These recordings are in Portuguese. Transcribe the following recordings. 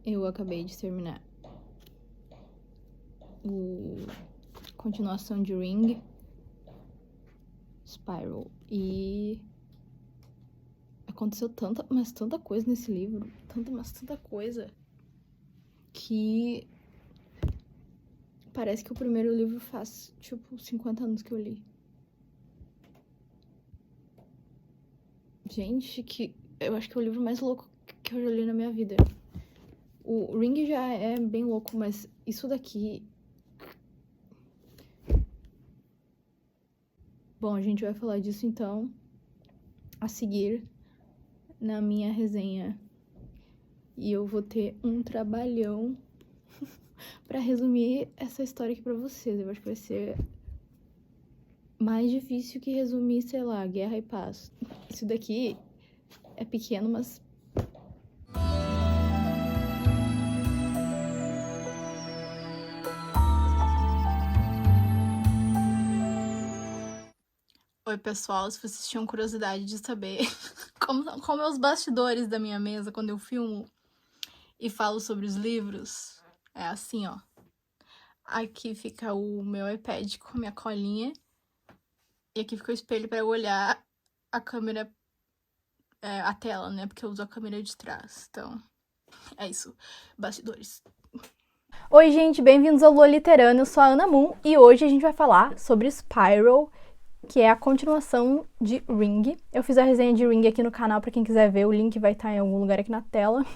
Eu acabei de terminar a continuação de Ring, Spiral, e aconteceu tanta coisa nesse livro, tanta coisa, que parece que o primeiro livro faz, 50 anos que eu li. Gente, eu acho que é o livro mais louco que eu já li na minha vida. O Ring já é bem louco, mas isso daqui... Bom, a gente vai falar disso então a seguir na minha resenha. E eu vou ter um trabalhão pra resumir essa história aqui pra vocês. Eu acho que vai ser mais difícil que resumir, sei lá, Guerra e Paz. Isso daqui é pequeno, mas... Oi, pessoal, se vocês tinham curiosidade de saber como é os bastidores da minha mesa quando eu filmo e falo sobre os livros, é assim, ó. Aqui fica o meu iPad com a minha colinha e aqui fica o espelho para eu olhar a câmera, a tela, né? Porque eu uso a câmera de trás. Então, é isso. Bastidores. Oi, gente, bem-vindos ao Lua Literana. Eu sou a Ana Moon e hoje a gente vai falar sobre Spiral, que é a continuação de Ring. Eu fiz a resenha de Ring aqui no canal, pra quem quiser ver, o link vai estar em algum lugar aqui na tela.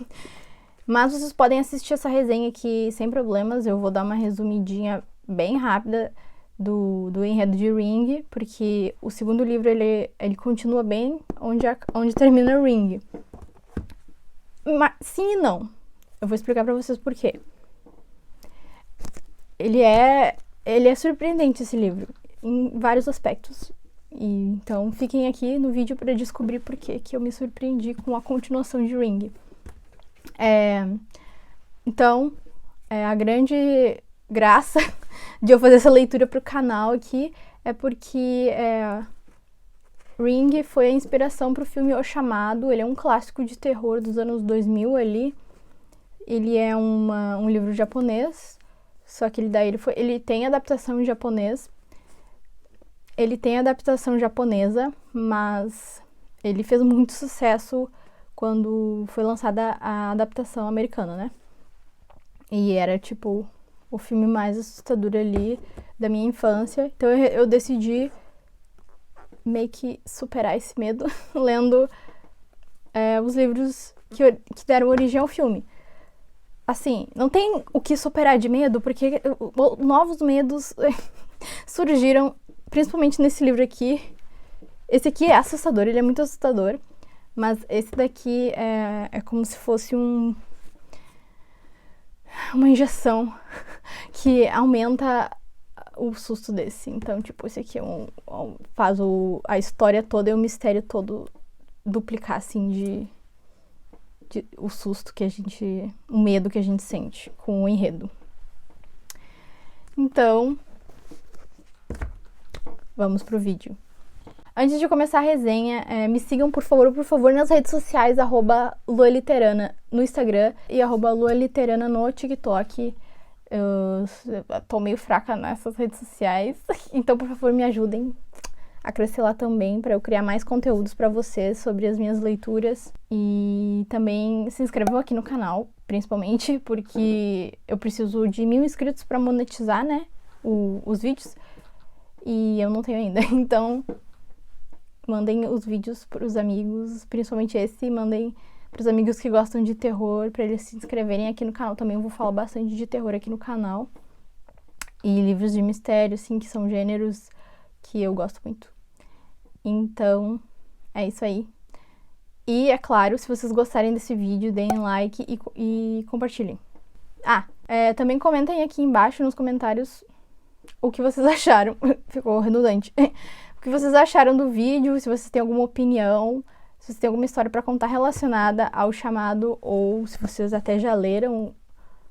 Mas vocês podem assistir essa resenha aqui sem problemas, eu vou dar uma resumidinha bem rápida do enredo de Ring, porque o segundo livro, ele continua bem onde termina Ring. Mas, sim e não. Eu vou explicar pra vocês por quê. Ele é surpreendente, esse livro, em vários aspectos. Então, fiquem aqui no vídeo para descobrir por que eu me surpreendi com a continuação de Ring. Então, a grande graça de eu fazer essa leitura para o canal aqui é porque Ring foi a inspiração para o filme O Chamado. Ele é um clássico de terror dos anos 2000 ali. Ele é um livro japonês, só que ele tem adaptação em japonês. Ele tem adaptação japonesa, mas ele fez muito sucesso quando foi lançada a adaptação americana, né? E era, tipo, o filme mais assustador ali da minha infância. Então eu decidi meio que superar esse medo lendo os livros que deram origem ao filme. Assim, não tem o que superar de medo, porque novos medos surgiram, principalmente nesse livro aqui. Esse aqui é assustador, ele é muito assustador. Mas esse daqui é como se fosse uma injeção que aumenta o susto desse. Então, tipo, esse aqui faz a história toda e o mistério todo duplicar, assim, o susto o medo que a gente sente com o enredo. Então, vamos pro vídeo. Antes de começar a resenha, me sigam, por favor, nas redes sociais, @lualiterana no Instagram e @lualiterana no TikTok. Eu tô meio fraca nessas redes sociais, então, por favor, me ajudem a crescer lá também, para eu criar mais conteúdos para vocês sobre as minhas leituras. E também se inscrevam aqui no canal, principalmente, porque eu preciso de 1000 inscritos para monetizar, né, os vídeos, e eu não tenho ainda, então... Mandem os vídeos pros amigos, principalmente esse, mandem pros amigos que gostam de terror, pra eles se inscreverem aqui no canal. Também eu vou falar bastante de terror aqui no canal. E livros de mistério, assim, que são gêneros que eu gosto muito. Então, é isso aí. E, é claro, se vocês gostarem desse vídeo, deem like e compartilhem. Também comentem aqui embaixo nos comentários o que vocês acharam. Ficou redundante. O que vocês acharam do vídeo, se vocês têm alguma opinião, se vocês têm alguma história para contar relacionada ao Chamado, ou se vocês até já leram,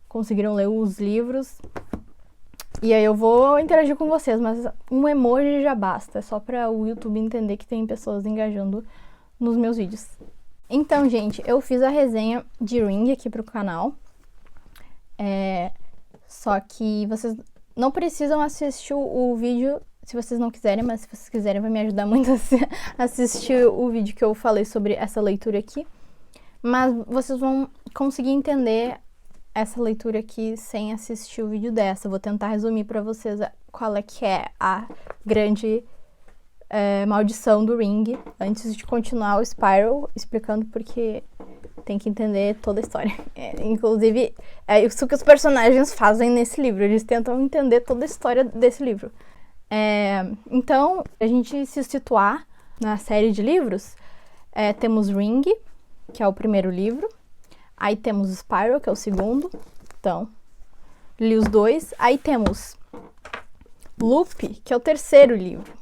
conseguiram ler os livros. E aí eu vou interagir com vocês, mas um emoji já basta, é só para o YouTube entender que tem pessoas engajando nos meus vídeos. Então, gente, eu fiz a resenha de Ring aqui pro canal. Só que vocês não precisam assistir o vídeo se vocês não quiserem, mas se vocês quiserem vai me ajudar muito a assistir o vídeo que eu falei sobre essa leitura aqui. Mas vocês vão conseguir entender essa leitura aqui sem assistir o vídeo dessa. Eu vou tentar resumir pra vocês qual é que é a grande maldição do Ring, antes de continuar o Spiral, explicando porque tem que entender toda a história. Inclusive, é isso que os personagens fazem nesse livro, eles tentam entender toda a história desse livro. Então, a gente se situar na série de livros, temos Ring, que é o primeiro livro, aí temos Spiral, que é o segundo, então, li os dois, aí temos Loop, que é o terceiro livro.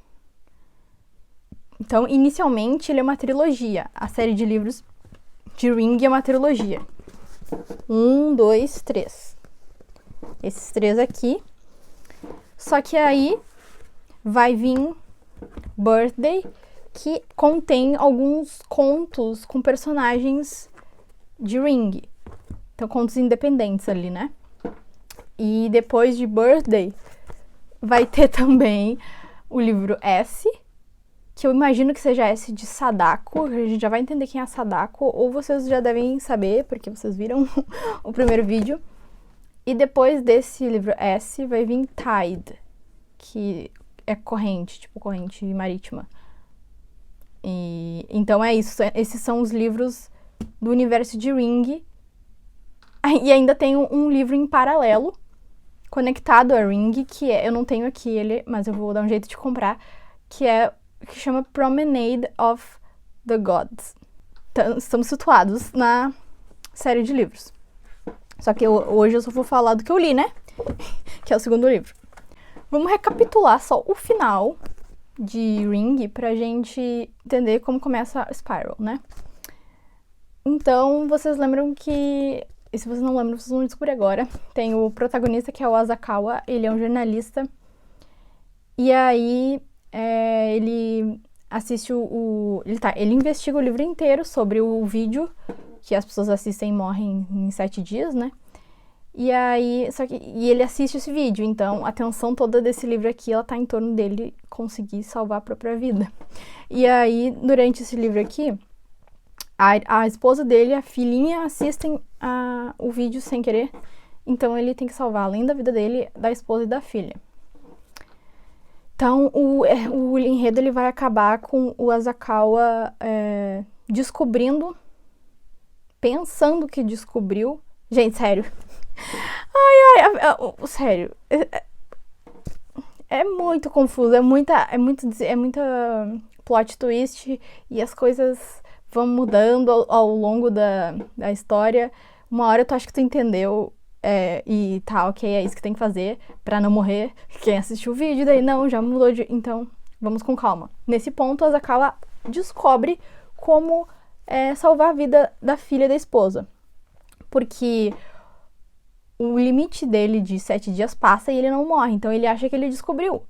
Então, inicialmente, ele é uma trilogia. A série de livros de Ring é uma trilogia. 1, 2, 3. Esses 3 aqui. Só que aí vai vir Birthday, que contém alguns contos com personagens de Ring. Então, contos independentes ali, né? E depois de Birthday, vai ter também o livro S, que eu imagino que seja S de Sadako. A gente já vai entender quem é a Sadako, ou vocês já devem saber, porque vocês viram o primeiro vídeo. E depois desse livro S, vai vir Tide, que é corrente, tipo corrente marítima. Então é isso, esses são os livros do universo de Ring. E ainda tem um livro em paralelo, conectado a Ring, que eu não tenho aqui ele, mas eu vou dar um jeito de comprar, que chama Promenade of the Gods. Então, estamos situados na série de livros. Só que hoje eu só vou falar do que eu li, né? Que é o segundo livro. Vamos recapitular só o final de Ring pra gente entender como começa a Spiral, né? Então, vocês lembram que... E se vocês não lembram, vocês vão descobrir agora. Tem o protagonista, que é o Asakawa. Ele é um jornalista. E aí... ele assiste ele investiga o livro inteiro sobre o vídeo que as pessoas assistem e morrem em 7 dias, né? E aí, e ele assiste esse vídeo, então a atenção toda desse livro aqui, ela tá em torno dele conseguir salvar a própria vida. E aí, durante esse livro aqui, a esposa dele e a filhinha assistem o vídeo sem querer, então ele tem que salvar, além da vida dele, da esposa e da filha. Então, o enredo ele vai acabar com o Asakawa descobrindo, pensando que descobriu... Gente, sério. Sério. É muito confuso, é muita plot twist e as coisas vão mudando ao longo da história. Uma hora tu acha que tu entendeu... e tá, ok, é isso que tem que fazer pra não morrer. Quem assistiu o vídeo, daí não, já mudou de... Então, vamos com calma. Nesse ponto, a Asakawa descobre como salvar a vida da filha e da esposa. Porque o limite dele de 7 dias passa e ele não morre. Então, ele acha que ele descobriu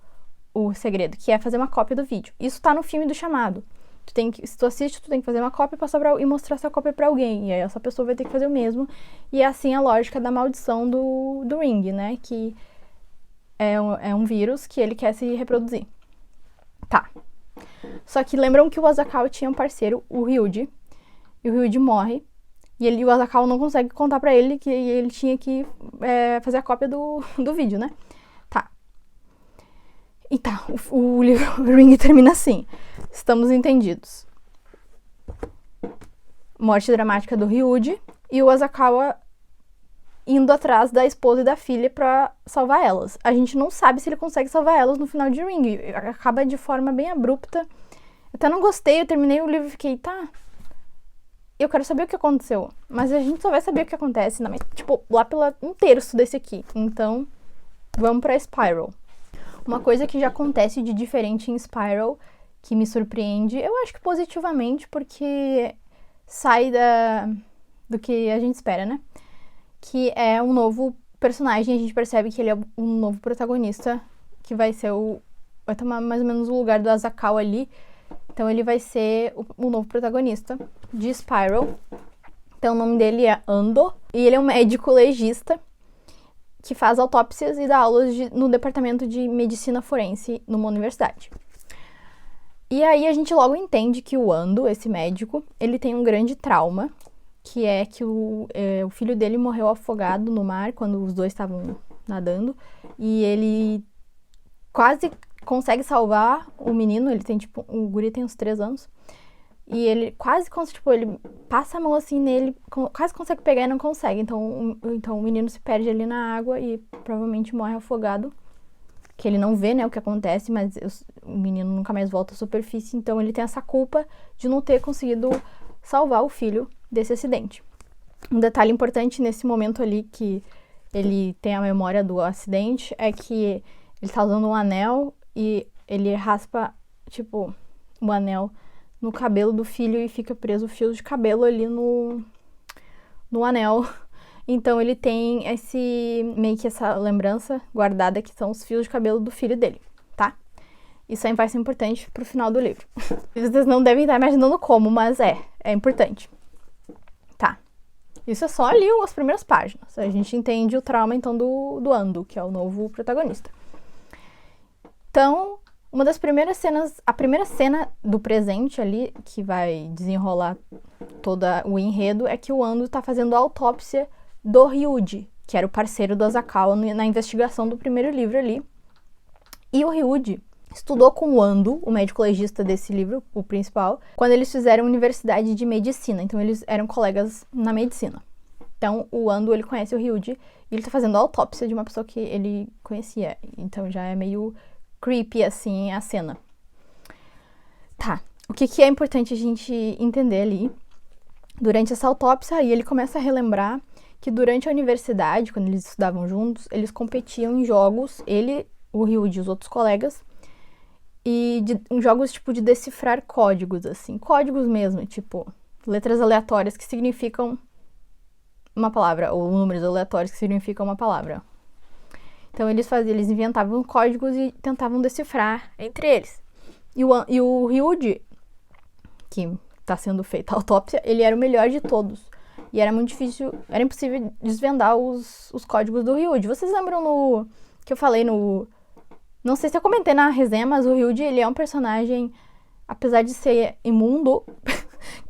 o segredo, que é fazer uma cópia do vídeo. Isso tá no filme do Chamado. Se tu assiste, tu tem que fazer uma cópia e mostrar essa cópia pra alguém. E aí essa pessoa vai ter que fazer o mesmo. E é assim a lógica da maldição do Ring, né? Que é um vírus que ele quer se reproduzir. Tá. Só que lembram que o Asakawa tinha um parceiro, o Ryuji. E o Ryuji morre. E o Asakawa não consegue contar pra ele que ele tinha que fazer a cópia do vídeo, né? Tá. E tá, o livro Ring termina assim. Estamos entendidos. Morte dramática do Ryuji e o Asakawa indo atrás da esposa e da filha pra salvar elas. A gente não sabe se ele consegue salvar elas no final de Ring. Acaba de forma bem abrupta. Eu até não gostei, eu terminei o livro e fiquei, tá... Eu quero saber o que aconteceu. Mas a gente só vai saber o que acontece, lá pela 1/3 desse aqui. Então, vamos pra Spiral. Uma coisa que já acontece de diferente em Spiral, que me surpreende, eu acho que positivamente, porque sai do que a gente espera, né? Que é um novo personagem, a gente percebe que ele é um novo protagonista, que vai tomar mais ou menos o lugar do Asakawa ali. Então ele vai ser o novo protagonista de Spiral. Então o nome dele é Ando, e ele é um médico legista, que faz autópsias e dá aulas no departamento de medicina forense numa universidade. E aí a gente logo entende que o Ando, esse médico, ele tem um grande trauma, que é que o filho dele morreu afogado no mar quando os dois estavam nadando, e ele quase consegue salvar o menino. Ele tem, tipo, o guri tem uns 3 anos, e ele quase consegue, tipo, ele passa a mão assim nele, quase consegue pegar e não consegue, então o menino se perde ali na água e provavelmente morre afogado, que ele não vê, né, o que acontece, mas o menino nunca mais volta à superfície, então ele tem essa culpa de não ter conseguido salvar o filho desse acidente. Um detalhe importante nesse momento ali que ele tem a memória do acidente é que ele tá usando um anel e ele raspa, tipo, o anel no cabelo do filho e fica preso o fio de cabelo ali no anel. Então ele tem meio que essa lembrança guardada, que são os fios de cabelo do filho dele, tá? Isso aí vai ser importante pro final do livro. Vocês não devem estar imaginando como, mas é importante. Tá. Isso é só ali as primeiras páginas. A gente entende o trauma, então, do Ando, que é o novo protagonista. Então, uma das primeiras cenas, a primeira cena do presente ali, que vai desenrolar todo o enredo, é que o Ando tá fazendo a autópsia do Ryuji, que era o parceiro do Asakawa na investigação do primeiro livro ali. E o Ryuji estudou com o Ando, o médico legista desse livro, o principal, quando eles fizeram universidade de medicina. Então, eles eram colegas na medicina. Então, o Ando, ele conhece o Ryuji e ele tá fazendo a autópsia de uma pessoa que ele conhecia. Então, já é meio creepy, assim, a cena. Tá. O que é importante a gente entender ali? Durante essa autópsia, aí ele começa a relembrar que durante a universidade, quando eles estudavam juntos, eles competiam em jogos, ele, o Ryuji e os outros colegas, e jogos tipo de decifrar códigos, assim, códigos mesmo, tipo letras aleatórias que significam uma palavra, ou números aleatórios que significam uma palavra. Então eles inventavam códigos e tentavam decifrar entre eles. E o Ryuji, que está sendo feita a autópsia, ele era o melhor de todos. E era muito difícil, era impossível desvendar os códigos do Ryuji. Vocês lembram que eu falei não sei se eu comentei na resenha, mas o Ryuji, ele é um personagem, apesar de ser imundo,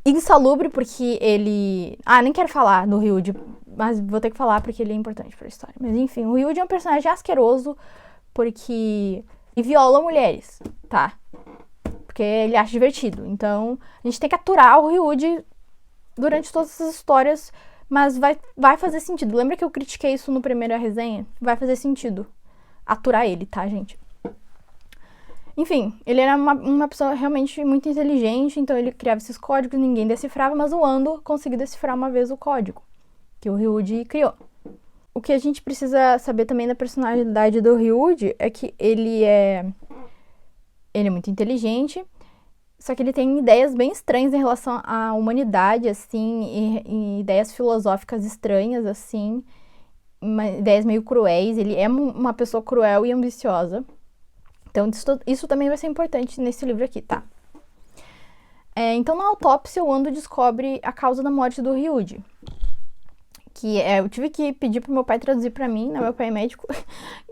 insalubre, porque ele... nem quero falar do Ryuji, mas vou ter que falar porque ele é importante pra história. Mas enfim, o Ryuji é um personagem asqueroso porque ele viola mulheres, tá? Porque ele acha divertido. Então, a gente tem que aturar o Ryuji durante todas essas histórias, mas vai fazer sentido. Lembra que eu critiquei isso no primeiro resenha? Vai fazer sentido aturar ele, tá, gente? Enfim, ele era uma pessoa realmente muito inteligente, então ele criava esses códigos, ninguém decifrava, mas o Ando conseguiu decifrar uma vez o código que o Ryuji criou. O que a gente precisa saber também da personalidade do Ryuji é que ele é muito inteligente, só que ele tem ideias bem estranhas em relação à humanidade, assim, e ideias filosóficas estranhas, assim, ideias meio cruéis. Ele é uma pessoa cruel e ambiciosa. Então, isso também vai ser importante nesse livro aqui, tá? Então, na autópsia, o Ando descobre a causa da morte do Ryuji. Eu tive que pedir pro meu pai traduzir pra mim, né? Meu pai é médico.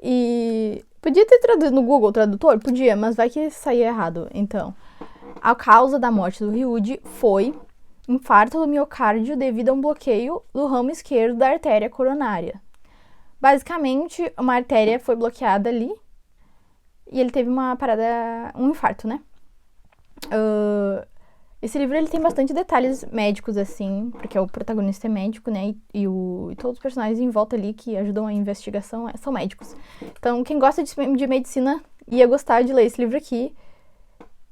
E podia ter traduzido no Google Tradutor? Podia, mas vai que saía errado. Então, a causa da morte do Ryuji foi infarto do miocárdio devido a um bloqueio do ramo esquerdo da artéria coronária. Basicamente, uma artéria foi bloqueada ali e ele teve um infarto, né? Esse livro, ele tem bastante detalhes médicos, assim, porque o protagonista é médico, né? E todos os personagens em volta ali que ajudam a investigação são médicos. Então, quem gosta de medicina ia gostar de ler esse livro aqui.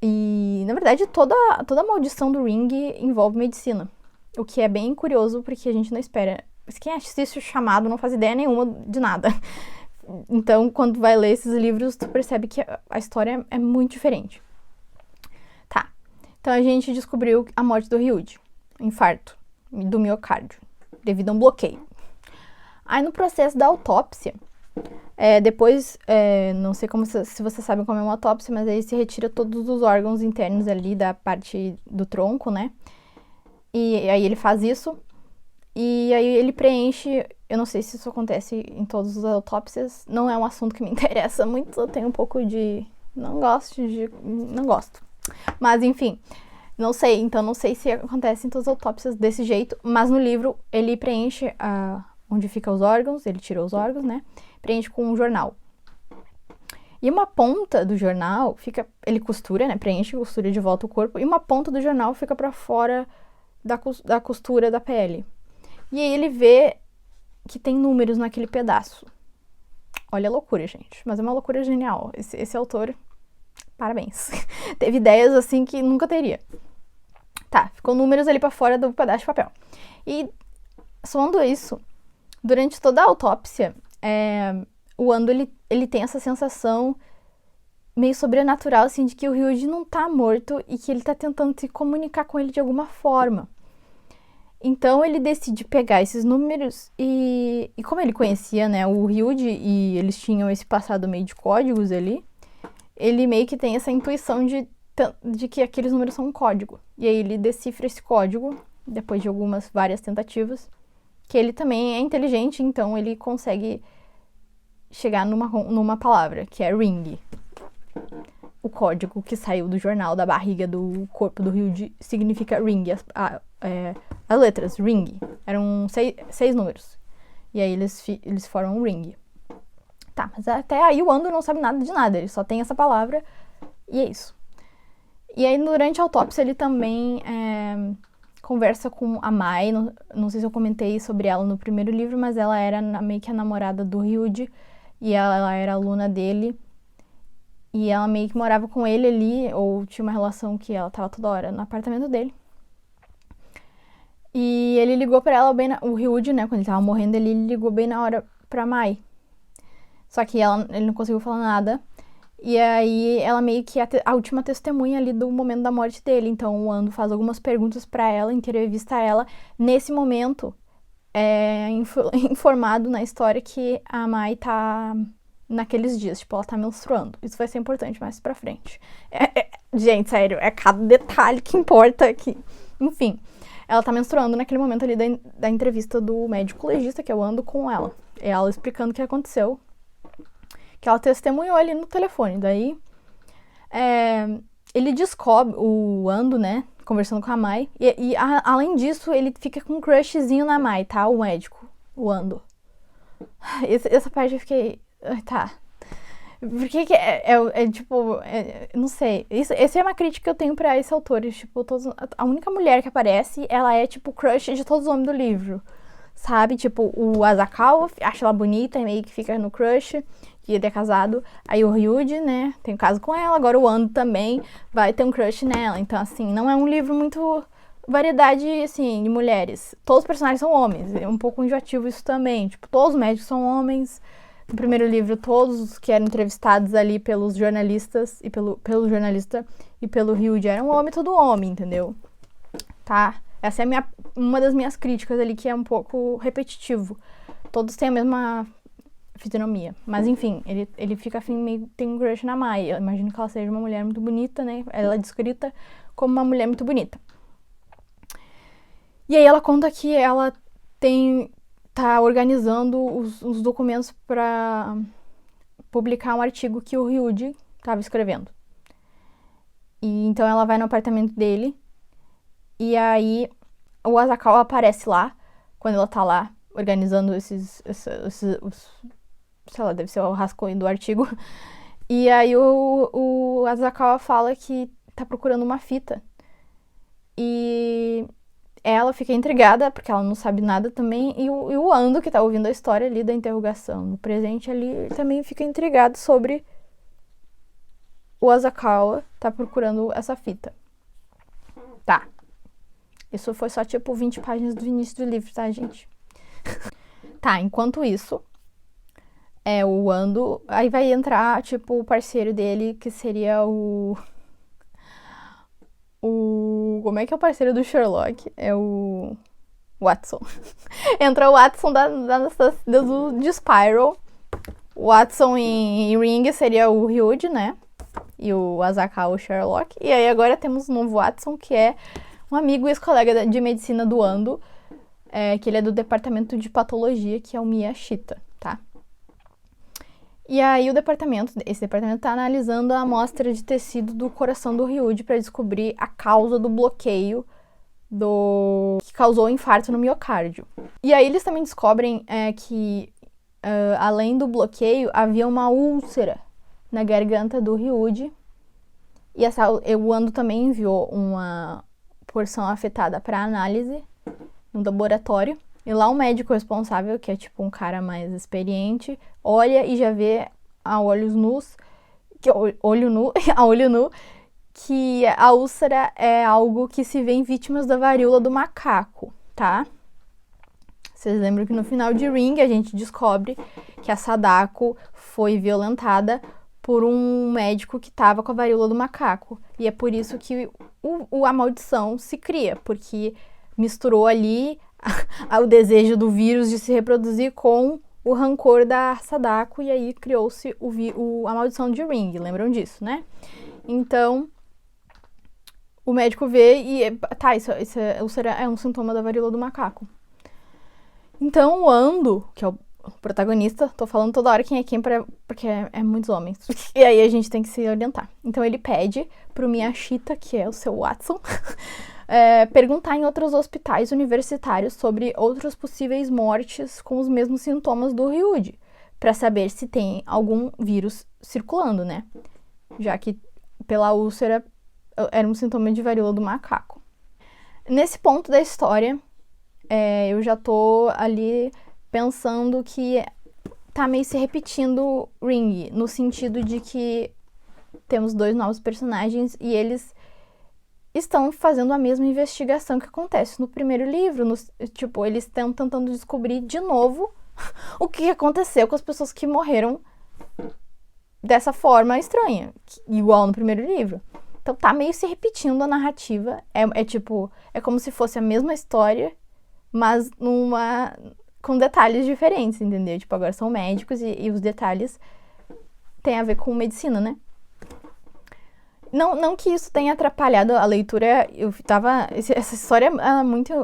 E, na verdade, toda a maldição do Ring envolve medicina. O que é bem curioso, porque a gente não espera. Mas quem assiste o Chamado não faz ideia nenhuma de nada. Então, quando vai ler esses livros, tu percebe que a história é muito diferente. Tá. Então, a gente descobriu a morte do Ryuji. Infarto do miocárdio, devido a um bloqueio. Aí, no processo da autópsia, depois, não sei se vocês sabem como é uma autópsia, mas aí se retira todos os órgãos internos ali da parte do tronco, né? E aí ele faz isso, e aí ele preenche Eu não sei se isso acontece em todas as autópsias. Não é um assunto que me interessa muito. Eu tenho um pouco de... Não gosto. Mas, enfim, não sei. Então, não sei se acontece em todas as autópsias desse jeito. Mas no livro, ele preenche onde ficam os órgãos. Ele tirou os órgãos, né? Preenche com um jornal. E uma ponta do jornal fica... Ele costura, né? Preenche, costura de volta o corpo. E uma ponta do jornal fica pra fora da costura da pele. E aí ele vê que tem números naquele pedaço. Olha a loucura, gente. Mas é uma loucura genial. Esse autor, parabéns. Teve ideias assim que nunca teria. Tá, ficou números ali pra fora do pedaço de papel. E, somando isso, durante toda a autópsia, o Ando, ele tem essa sensação meio sobrenatural, assim, de que o Ryuji não tá morto e que ele tá tentando se comunicar com ele de alguma forma. Então, ele decide pegar esses números e como ele conhecia, né, o Ryuji e eles tinham esse passado meio de códigos ali, ele meio que tem essa intuição de que aqueles números são um código. E aí ele decifra esse código, depois de várias tentativas, que ele também é inteligente, então ele consegue chegar numa palavra, que é ring. O código que saiu do jornal da barriga do corpo do Ryuji significa ring. As letras, ring. Eram 6 números. E aí eles formam um ring. Tá, mas até aí o Ando não sabe nada de nada. Ele só tem essa palavra e é isso. E aí durante a autópsia ele também conversa com a Mai. Não sei se eu comentei sobre ela no primeiro livro, mas ela era meio que a namorada do Ryuji. E ela era aluna dele. E ela meio que morava com ele ali, ou tinha uma relação que ela tava toda hora no apartamento dele. E ele ligou pra ela o Ryuji, né, quando ele tava morrendo, ele ligou bem na hora pra Mai. Só que ele não conseguiu falar nada. E aí ela meio que é a última testemunha ali do momento da morte dele. Então o Ando faz algumas perguntas pra ela, entrevista ela. Nesse momento, informado na história que a Mai tá naqueles dias, tipo, ela tá menstruando. Isso vai ser importante mais pra frente. Gente, sério, é cada detalhe que importa aqui. Enfim, ela tá menstruando naquele momento ali da entrevista do médico legista, que eu ando com ela. Ela explicando o que aconteceu. Que ela testemunhou ali no telefone. Daí, ele descobre, o Ando, né, conversando com a Mai. E além disso, ele fica com um crushzinho na Mai, tá? O médico, o Ando. Essa parte eu fiquei... Tá. Por que tipo... não sei. Essa é uma crítica que eu tenho pra esse autor. Tipo, a única mulher que aparece, ela é, tipo, crush de todos os homens do livro. Sabe? Tipo, o Asakawa acha ela bonita e meio que fica no crush. E ele é casado. Aí o Ryuji, né, tem um caso com ela. Agora o Ando também vai ter um crush nela. Então, assim, não é um livro muito... variedade, assim, de mulheres. Todos os personagens são homens. É um pouco enjoativo isso também. Tipo, todos os médicos são homens. No primeiro livro, todos os que eram entrevistados ali pelos jornalistas e pelo jornalista e pelo Ryuji eram homem, todo homem, entendeu? Tá? Essa é uma das minhas críticas ali, que é um pouco repetitivo. Todos têm a mesma fisionomia. Mas, enfim, ele fica afim, meio tem um crush na Mai. Eu imagino que ela seja uma mulher muito bonita, né? Ela é descrita como uma mulher muito bonita. E aí ela conta que ela tá organizando os documentos para publicar um artigo que o Ryuji estava escrevendo. E então ela vai no apartamento dele e aí o Asakawa aparece lá, quando ela tá lá organizando sei lá, deve ser o rascunho do artigo. E aí o Asakawa fala que tá procurando uma fita. E ela fica intrigada, porque ela não sabe nada também, e o Ando, que tá ouvindo a história ali da interrogação no presente ali, também fica intrigado sobre o Asakawa tá procurando essa fita. Tá. Isso foi só, tipo, 20 páginas do início do livro, tá, gente? Tá, enquanto isso, o Ando, aí vai entrar, tipo, o parceiro dele, que seria como é que é o parceiro do Sherlock? É o Watson. Entra o Watson de Spiral. O Watson em Ring seria o Ryuji, né? E o Asakawa, o Sherlock. E aí agora temos um novo Watson, que é um amigo e ex-colega de medicina do Ando. que ele é do departamento de patologia, que é o Miyashita, tá? E aí esse departamento tá analisando a amostra de tecido do coração do Ryuji para descobrir a causa do bloqueio que causou o infarto no miocárdio. E aí eles também descobrem que, além do bloqueio, havia uma úlcera na garganta do Ryuji. E o Ando também enviou uma porção afetada para análise no laboratório. E lá o médico responsável, que é tipo um cara mais experiente, olha e já vê a olho nu, que a úlcera é algo que se vê em vítimas da varíola do macaco, tá? Vocês lembram que no final de Ring a gente descobre que a Sadako foi violentada por um médico que estava com a varíola do macaco. E é por isso que a maldição se cria, porque misturou ali o desejo do vírus de se reproduzir com o rancor da Sadako, e aí criou-se a maldição de Ring, lembram disso, né? Então, o médico vê e isso é um sintoma da varíola do macaco. Então, o Ando, que é o protagonista, tô falando toda hora quem é quem, porque é muitos homens, e aí a gente tem que se orientar. Então, ele pede pro Miyashita, que é o seu Watson, perguntar em outros hospitais universitários sobre outras possíveis mortes com os mesmos sintomas do Ryuji, para saber se tem algum vírus circulando, né? Já que pela úlcera era um sintoma de varíola do macaco. Nesse ponto da história, eu já tô ali pensando que tá meio se repetindo Ring, no sentido de que temos 2 novos personagens e eles estão fazendo a mesma investigação que acontece no primeiro livro. Eles estão tentando descobrir de novo o que aconteceu com as pessoas que morreram dessa forma estranha, igual no primeiro livro. Então tá meio se repetindo a narrativa. É como se fosse a mesma história, mas com detalhes diferentes, entendeu? Tipo, agora são médicos e os detalhes têm a ver com medicina, né? Não que isso tenha atrapalhado a leitura, essa história,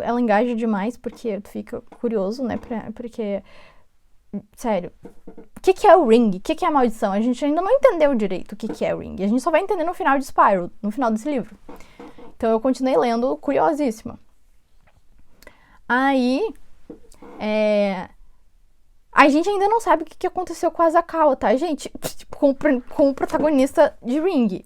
ela engaja demais, porque tu fica curioso, né, porque, sério, o que é o Ring? O que é a maldição? A gente ainda não entendeu direito o que é o Ring, a gente só vai entender no final de Spiral, no final desse livro. Então eu continuei lendo, curiosíssima. Aí, a gente ainda não sabe o que aconteceu com a Asakawa, tá, gente? Com o protagonista de Ring.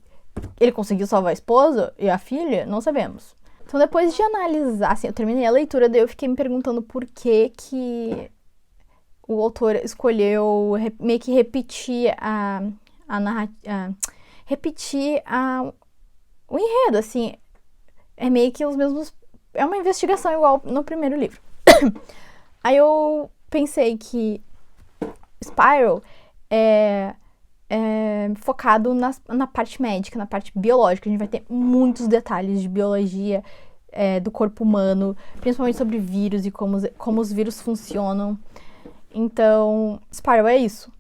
Ele conseguiu salvar a esposa e a filha? Não sabemos. Então, depois de analisar, assim, eu terminei a leitura, daí eu fiquei me perguntando por que o autor escolheu meio que repetir o enredo, assim. É meio que os mesmos... É uma investigação igual no primeiro livro. Aí eu pensei que Spiral é focado na parte médica, na parte biológica. A gente vai ter muitos detalhes de biologia do corpo humano, principalmente sobre vírus e como os vírus funcionam. Então, Spiral é isso.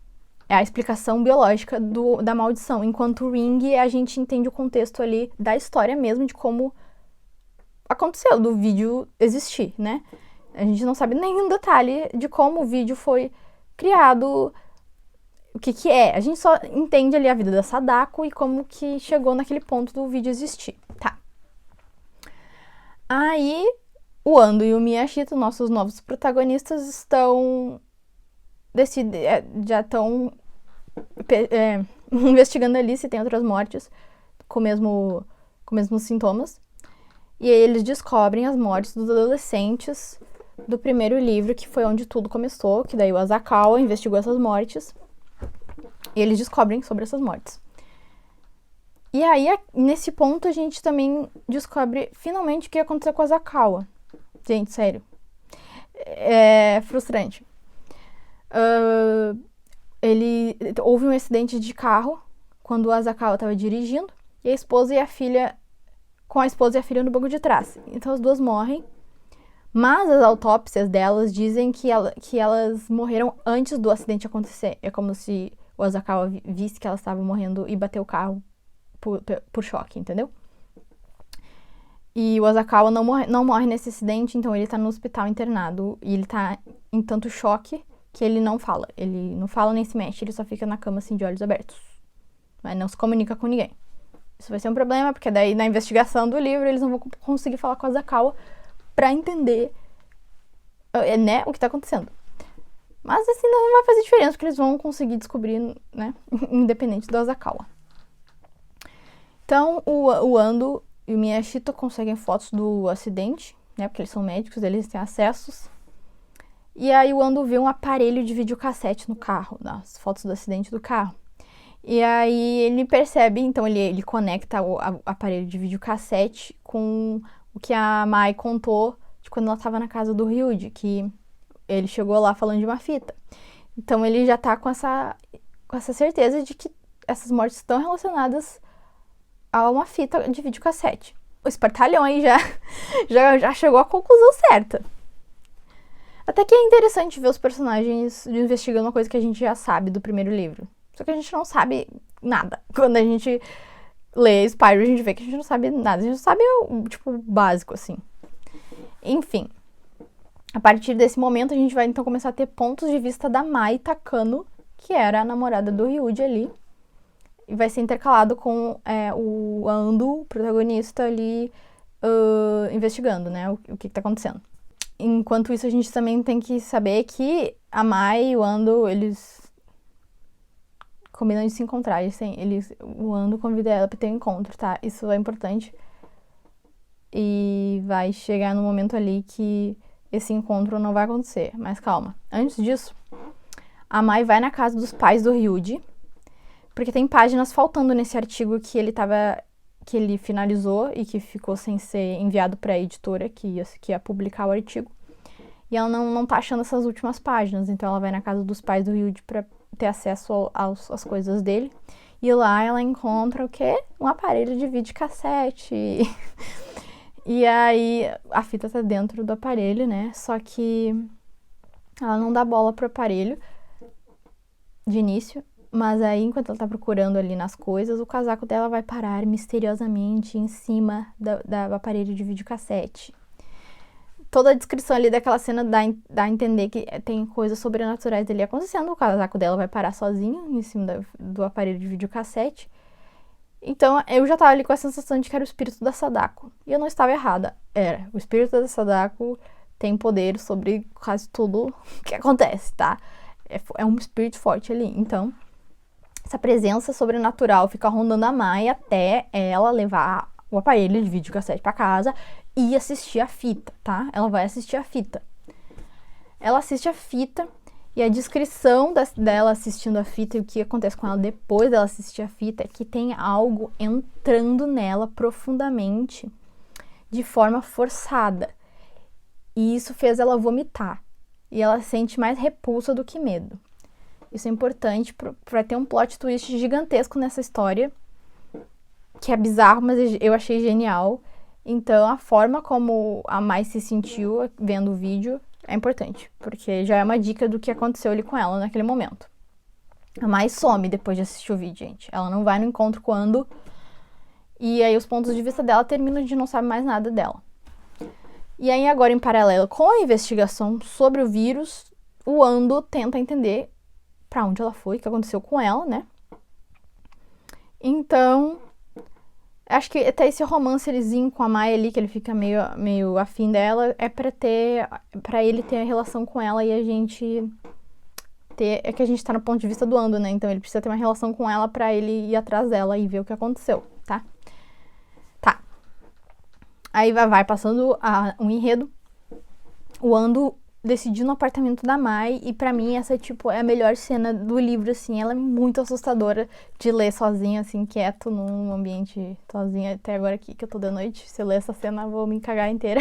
É a explicação biológica da maldição. Enquanto Ring, a gente entende o contexto ali da história mesmo, de como aconteceu, do vídeo existir, né? A gente não sabe nenhum detalhe de como o vídeo foi criado, o que é. A gente só entende ali a vida da Sadako e como que chegou naquele ponto do vídeo existir. Tá. Aí, o Ando e o Miyashita, nossos novos protagonistas, já estão investigando ali se tem outras mortes com mesmos sintomas. E aí eles descobrem as mortes dos adolescentes do primeiro livro, que foi onde tudo começou, que daí o Asakawa investigou essas mortes. E eles descobrem sobre essas mortes. E aí, nesse ponto, a gente também descobre finalmente o que aconteceu com a Asakawa. Gente, sério. É frustrante. Houve um acidente de carro quando o Asakawa estava dirigindo, e a esposa e a filha no banco de trás. Então as duas morrem, mas as autópsias delas dizem que elas morreram antes do acidente acontecer. É como se o Asakawa visse que elas estavam morrendo e bateu o carro por choque, entendeu? E o Asakawa não morre nesse acidente, então ele tá no hospital internado. E ele tá em tanto choque que ele não fala. Ele não fala nem se mexe, ele só fica na cama assim de olhos abertos. Mas não se comunica com ninguém. Isso vai ser um problema, porque daí na investigação do livro eles não vão conseguir falar com o Asakawa pra entender, né, o que tá acontecendo. Mas assim não vai fazer diferença, porque eles vão conseguir descobrir, né, independente do Asakawa. Então o Ando e o Miyashita conseguem fotos do acidente, né, porque eles são médicos, eles têm acessos. E aí o Ando vê um aparelho de videocassete no carro, nas fotos do acidente do carro. E aí ele percebe, então ele conecta o aparelho de videocassete com o que a Mai contou de quando ela estava na casa do Ryuji, que ele chegou lá falando de uma fita. Então ele já tá com essa certeza de que essas mortes estão relacionadas a uma fita de videocassete. O Espartalhão aí já chegou à conclusão certa. Até que é interessante ver os personagens investigando uma coisa que a gente já sabe do primeiro livro. Só que a gente não sabe nada. Quando a gente lê Spyro, a gente vê que a gente não sabe nada. A gente sabe o tipo básico, assim. Enfim. A partir desse momento, a gente vai então começar a ter pontos de vista da Mai Takano, que era a namorada do Ryuji ali. E vai ser intercalado com o Ando, o protagonista ali, investigando, né? O que tá acontecendo. Enquanto isso, a gente também tem que saber que a Mai e o Ando, eles combinam de se encontrar. O Ando convida ela pra ter um encontro, tá? Isso é importante. E vai chegar no momento ali que esse encontro não vai acontecer. Mas calma. Antes disso, a Mai vai na casa dos pais do Ryuji, porque tem páginas faltando nesse artigo que ele finalizou e que ficou sem ser enviado para a editora que ia publicar o artigo. E ela não tá achando essas últimas páginas, então ela vai na casa dos pais do Ryuji para ter acesso às coisas dele. E lá ela encontra o quê? Um aparelho de videocassete. E aí a fita tá dentro do aparelho, né? Só que ela não dá bola pro aparelho de início. Mas aí, enquanto ela tá procurando ali nas coisas, o casaco dela vai parar misteriosamente em cima do aparelho de videocassete. Toda a descrição ali daquela cena dá a entender que tem coisas sobrenaturais ali acontecendo. O casaco dela vai parar sozinho em cima do aparelho de videocassete. Então, eu já tava ali com a sensação de que era o espírito da Sadako. E eu não estava errada. Era. O espírito da Sadako tem poder sobre quase tudo que acontece, tá? É um espírito forte ali. Então, essa presença sobrenatural fica rondando a Mai até ela levar o aparelho de videocassete pra casa e assistir a fita, tá? Ela vai assistir a fita. Ela assiste a fita e a descrição dela assistindo a fita e o que acontece com ela depois dela assistir a fita é que tem algo entrando nela profundamente, de forma forçada. E isso fez ela vomitar. E ela sente mais repulsa do que medo. Isso é importante para ter um plot twist gigantesco nessa história, que é bizarro, mas eu achei genial. Então, a forma como a Mai se sentiu vendo o vídeo é importante, porque já é uma dica do que aconteceu ali com ela naquele momento. A Mai some depois de assistir o vídeo, gente. Ela não vai no encontro com o Ando, e aí os pontos de vista dela terminam de não saber mais nada dela. E aí, agora, em paralelo com a investigação sobre o vírus, o Ando tenta entender pra onde ela foi, o que aconteceu com ela, né? Então, acho que até esse romancezinho com a Mai ali, que ele fica meio afim dela, é pra ele ter a relação com ela e a gente ter... É que a gente tá no ponto de vista do Ando, né? Então ele precisa ter uma relação com ela pra ele ir atrás dela e ver o que aconteceu, tá? Tá. Aí vai passando um enredo. O Ando decidi no apartamento da Mai, e pra mim essa, é a melhor cena do livro, assim. Ela é muito assustadora de ler sozinha, assim, quieto, num ambiente sozinha. Até agora aqui, que eu tô de noite, se eu ler essa cena, eu vou me cagar inteira.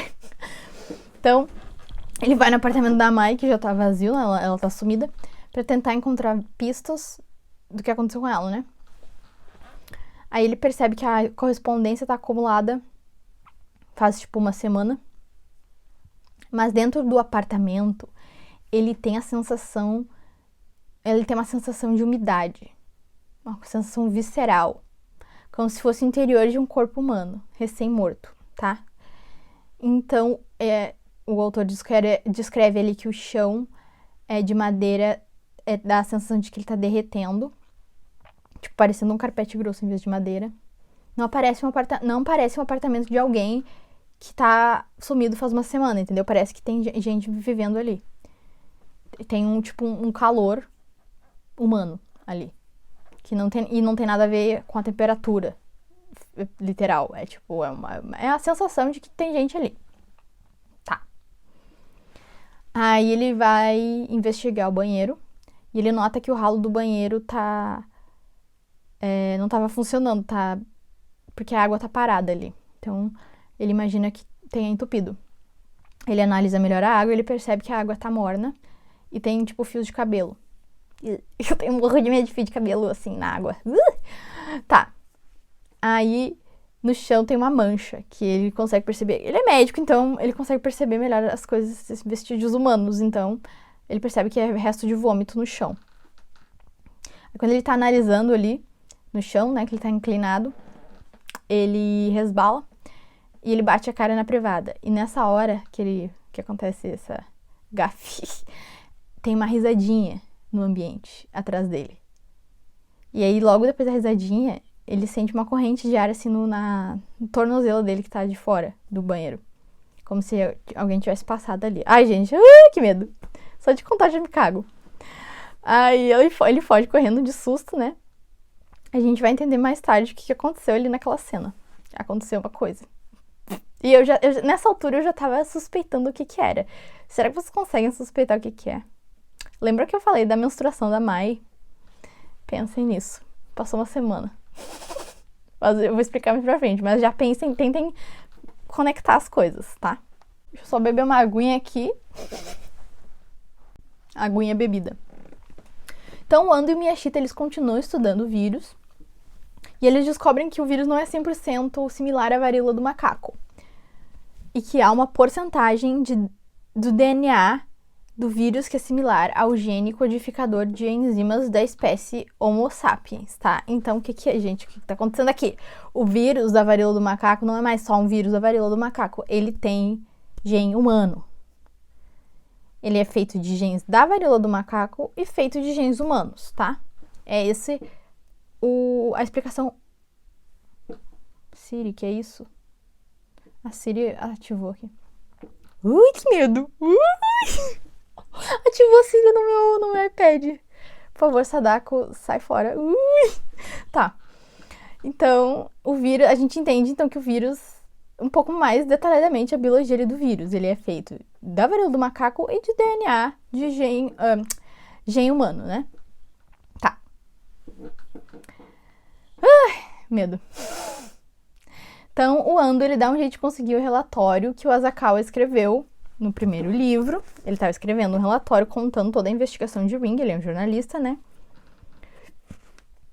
Então, ele vai no apartamento da Mai, que já tá vazio, ela tá sumida, pra tentar encontrar pistas do que aconteceu com ela, né? Aí ele percebe que a correspondência tá acumulada faz, uma semana. Mas dentro do apartamento, ele tem uma sensação de umidade, uma sensação visceral, como se fosse o interior de um corpo humano, recém-morto, tá? Então, o autor descreve ali que o chão de madeira dá a sensação de que ele tá derretendo. Tipo, parecendo um carpete grosso em vez de madeira. Não parece um apartamento de alguém que tá sumido faz uma semana, entendeu? Parece que tem gente vivendo ali. Tem um calor humano ali. Que não tem nada a ver com a temperatura literal. É a sensação de que tem gente ali. Tá. Aí ele vai investigar o banheiro e ele nota que o ralo do banheiro não tava funcionando, porque a água tá parada ali. Então, ele imagina que tenha entupido. Ele analisa melhor a água e ele percebe que a água tá morna e tem, fios de cabelo. Eu tenho um morro de medo de fio de cabelo, assim, na água. Tá. Aí, no chão tem uma mancha que ele consegue perceber. Ele é médico, então ele consegue perceber melhor as coisas, esses vestígios humanos. Então, ele percebe que é resto de vômito no chão. Aí, quando ele tá analisando ali no chão, né, que ele tá inclinado, ele resbala e ele bate a cara na privada. E nessa hora que acontece essa gafe, tem uma risadinha no ambiente atrás dele. E aí, logo depois da risadinha, ele sente uma corrente de ar assim no tornozelo dele que tá de fora do banheiro. Como se alguém tivesse passado ali. Ai, gente, que medo. Só de contar já me cago. Aí ele foge correndo de susto, né? A gente vai entender mais tarde o que aconteceu ali naquela cena. Aconteceu uma coisa. E nessa altura eu já tava suspeitando o que era. Será que vocês conseguem suspeitar o que é? Lembra que eu falei da menstruação da Mai? Pensem nisso. Passou uma semana. Eu vou explicar mais pra frente, mas já tentem conectar as coisas, tá? Deixa eu só beber uma aguinha aqui. Aguinha bebida. Então, o Ando e o Miyashita, eles continuam estudando o vírus. E eles descobrem que o vírus não é 100% similar à varíola do macaco. E que há uma porcentagem do DNA do vírus que é similar ao gene codificador de enzimas da espécie Homo sapiens, tá? Então, o que é, gente? O que tá acontecendo aqui? O vírus da varíola do macaco não é mais só um vírus da varíola do macaco. Ele tem gene humano. Ele é feito de genes da varíola do macaco e feito de genes humanos, tá? É esse a explicação. Siri, que é isso? A Siri ativou aqui. Ui, que medo! Ativou a Siri no meu iPad. Por favor, Sadako, sai fora. Tá. Então, o vírus, a gente entende então que o vírus, um pouco mais detalhadamente a biologia do vírus. Ele é feito da varíola do macaco e de DNA de gene humano, né? Tá. Medo. Então, o Ando, ele dá um jeito de conseguir o relatório que o Asakawa escreveu no primeiro livro. Ele estava escrevendo um relatório contando toda a investigação de Ring, ele é um jornalista, né?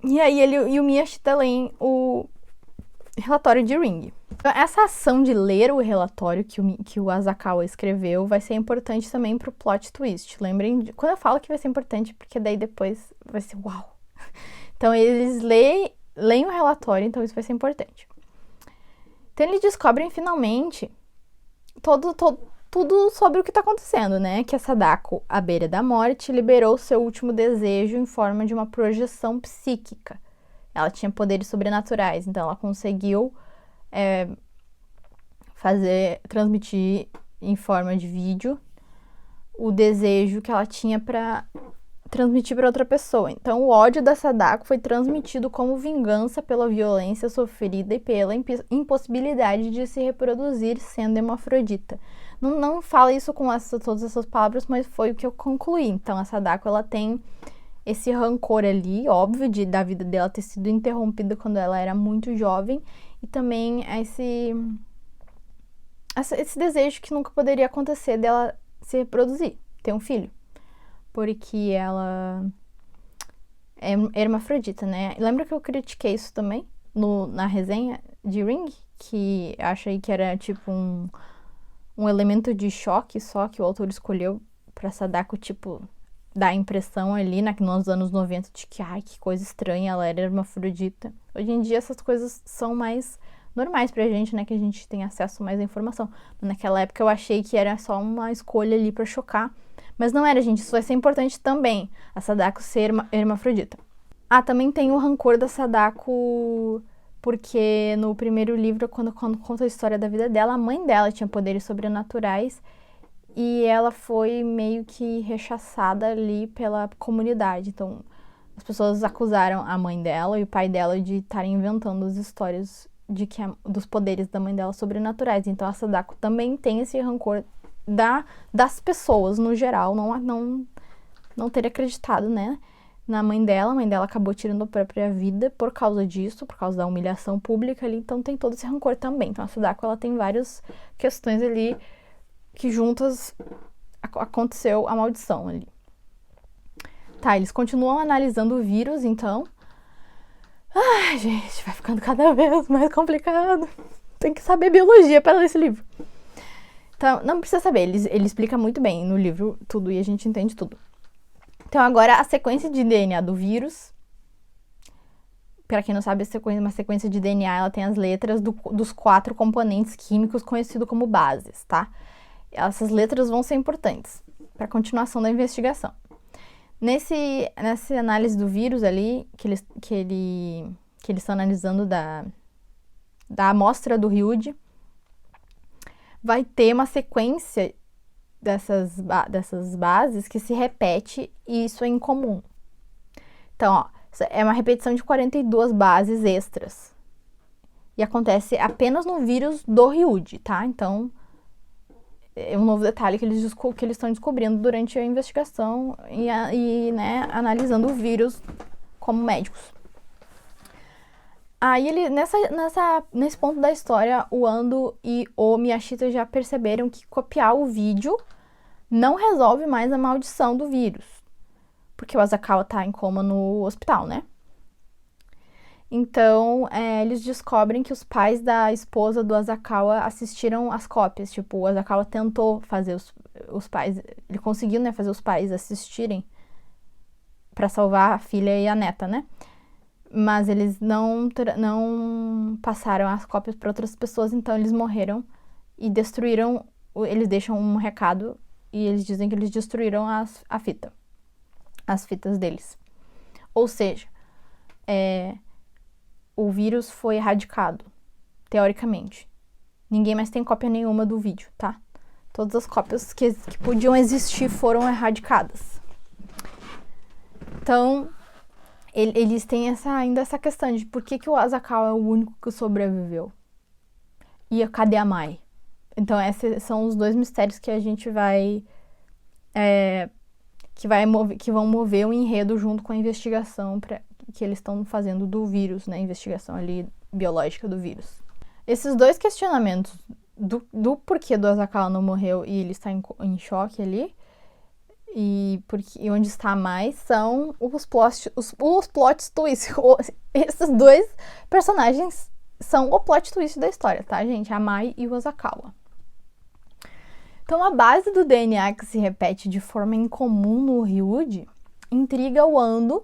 E aí ele e o Miyashita leem o relatório de Ring. Então, essa ação de ler o relatório que o Asakawa escreveu vai ser importante também pro plot twist. Lembrem, quando eu falo que vai ser importante, porque daí depois vai ser uau. Então, eles leem o relatório, então isso vai ser importante. Então, eles descobrem finalmente tudo sobre o que está acontecendo, né? Que a Sadako, à beira da morte, liberou seu último desejo em forma de uma projeção psíquica. Ela tinha poderes sobrenaturais, então ela conseguiu transmitir em forma de vídeo o desejo que ela tinha para transmitir para outra pessoa. Então, o ódio da Sadako foi transmitido como vingança pela violência sofrida e pela impossibilidade de se reproduzir sendo hermafrodita. Não fala isso com todas essas palavras, mas foi o que eu concluí. Então, a Sadako, ela tem esse rancor ali, óbvio, da vida dela ter sido interrompida quando ela era muito jovem, e também esse desejo que nunca poderia acontecer dela se reproduzir, ter um filho. Porque ela é hermafrodita, né? Lembra que eu critiquei isso também na resenha de Ring? Que achei que era tipo um elemento de choque só que o autor escolheu pra Sadako, tipo, dar a impressão ali nos anos 90 de que, ai, que coisa estranha, ela era hermafrodita. Hoje em dia essas coisas são mais normais pra gente, né, que a gente tem acesso mais à informação. Naquela época eu achei que era só uma escolha ali pra chocar, mas não era, gente, isso vai ser importante também, a Sadako ser hermafrodita. Também tem o rancor da Sadako, porque no primeiro livro, quando conta a história da vida dela, a mãe dela tinha poderes sobrenaturais e ela foi meio que rechaçada ali pela comunidade. Então, as pessoas acusaram a mãe dela e o pai dela de estarem inventando as histórias dos poderes da mãe dela sobrenaturais. Então, a Sadako também tem esse rancor das pessoas, no geral, não ter acreditado, né, na mãe dela. A mãe dela acabou tirando a própria vida por causa disso, por causa da humilhação pública ali. Então, tem todo esse rancor também. Então, a Sadako, ela tem várias questões ali que juntas aconteceu a maldição ali. Eles continuam analisando o vírus, então. Ai, gente, vai ficando cada vez mais complicado. Tem que saber biologia para ler esse livro. Então, não precisa saber, ele explica muito bem no livro tudo e a gente entende tudo. Então, agora a sequência de DNA do vírus. Para quem não sabe, uma sequência de DNA, ela tem as letras dos 4 componentes químicos conhecidos como bases, tá? Essas letras vão ser importantes para a continuação da investigação. Nessa análise do vírus ali, que eles estão analisando da amostra do Ryuji, vai ter uma sequência dessas bases que se repete e isso é incomum. Então, é uma repetição de 42 bases extras. E acontece apenas no vírus do Ryuji, tá? Então, é um novo detalhe que eles estão descobrindo durante a investigação e né, analisando o vírus como médicos. Aí, nesse ponto da história, o Ando e o Miyashita já perceberam que copiar o vídeo não resolve mais a maldição do vírus. Porque o Asakawa tá em coma no hospital, né? Então, eles descobrem que os pais da esposa do Asakawa assistiram as cópias. Tipo, o Asakawa tentou fazer os pais... Ele conseguiu, né, fazer os pais assistirem pra salvar a filha e a neta, né? Mas eles não passaram as cópias para outras pessoas, então eles morreram e destruíram... Eles deixam um recado e eles dizem que eles destruíram a fita. As fitas deles. Ou seja, o vírus foi erradicado, teoricamente. Ninguém mais tem cópia nenhuma do vídeo, tá? Todas as cópias que podiam existir foram erradicadas. Então, eles têm ainda essa questão de por que o Asakawa é o único que sobreviveu. E cadê a Mai? Então, esses são os 2 mistérios que a gente vai... que vão mover o enredo junto com a investigação que eles estão fazendo do vírus, né? A investigação ali biológica do vírus. Esses 2 questionamentos do porquê do Asakawa não morreu e ele está em choque ali e onde está mais são os plot twists. Esses 2 personagens são o plot twist da história, tá, gente? A Mai e o Asakawa. Então, a base do DNA que se repete de forma incomum no Ryuji intriga o Ando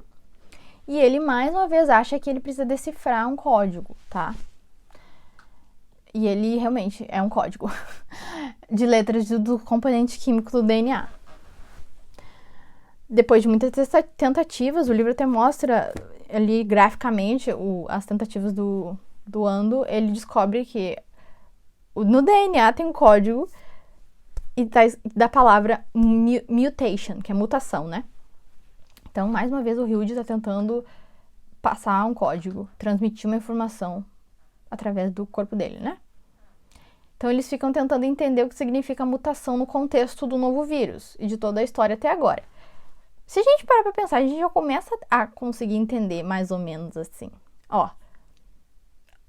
e ele, mais uma vez, acha que ele precisa decifrar um código, tá? E ele realmente é um código de letras do componente químico do DNA. Depois de muitas tentativas, o livro até mostra ali graficamente as tentativas do Ando. Ele descobre que no DNA tem um código e da palavra mutation, que é mutação, né? Então, mais uma vez, o Ryuji está tentando passar um código, transmitir uma informação através do corpo dele, né? Então, eles ficam tentando entender o que significa mutação no contexto do novo vírus e de toda a história até agora. Se a gente parar pra pensar, a gente já começa a conseguir entender mais ou menos assim. Ó,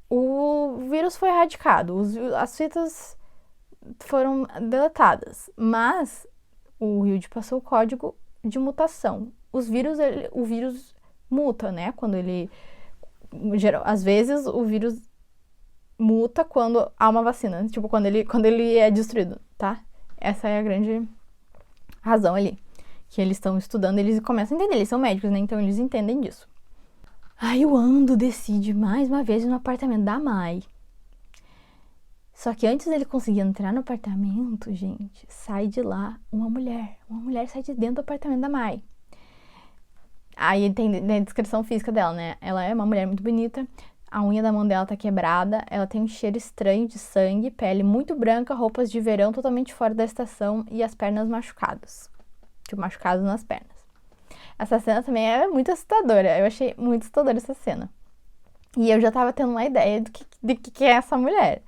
o vírus foi erradicado, as fitas foram deletadas, mas o Ryuji passou o código de mutação. O vírus muta, né? Quando ele... Às vezes, o vírus muta quando há uma vacina. Tipo, quando ele é destruído, tá? Essa é a grande razão ali. Que eles estão estudando, eles começam a entender. Eles são médicos, né? Então, eles entendem disso. Aí o Ando decide, mais uma vez, ir no apartamento da Mai. Só que antes dele conseguir entrar no apartamento, gente, sai de lá uma mulher. Uma mulher sai de dentro do apartamento da Mai. Aí tem a descrição física dela, né? Ela é uma mulher muito bonita. A unha da mão dela tá quebrada. Ela tem um cheiro estranho de sangue, pele muito branca, roupas de verão totalmente fora da estação e as pernas machucadas. Tipo, machucadas nas pernas. Essa cena também é muito assustadora. Eu achei muito assustadora essa cena. E eu já tava tendo uma ideia do que é essa mulher.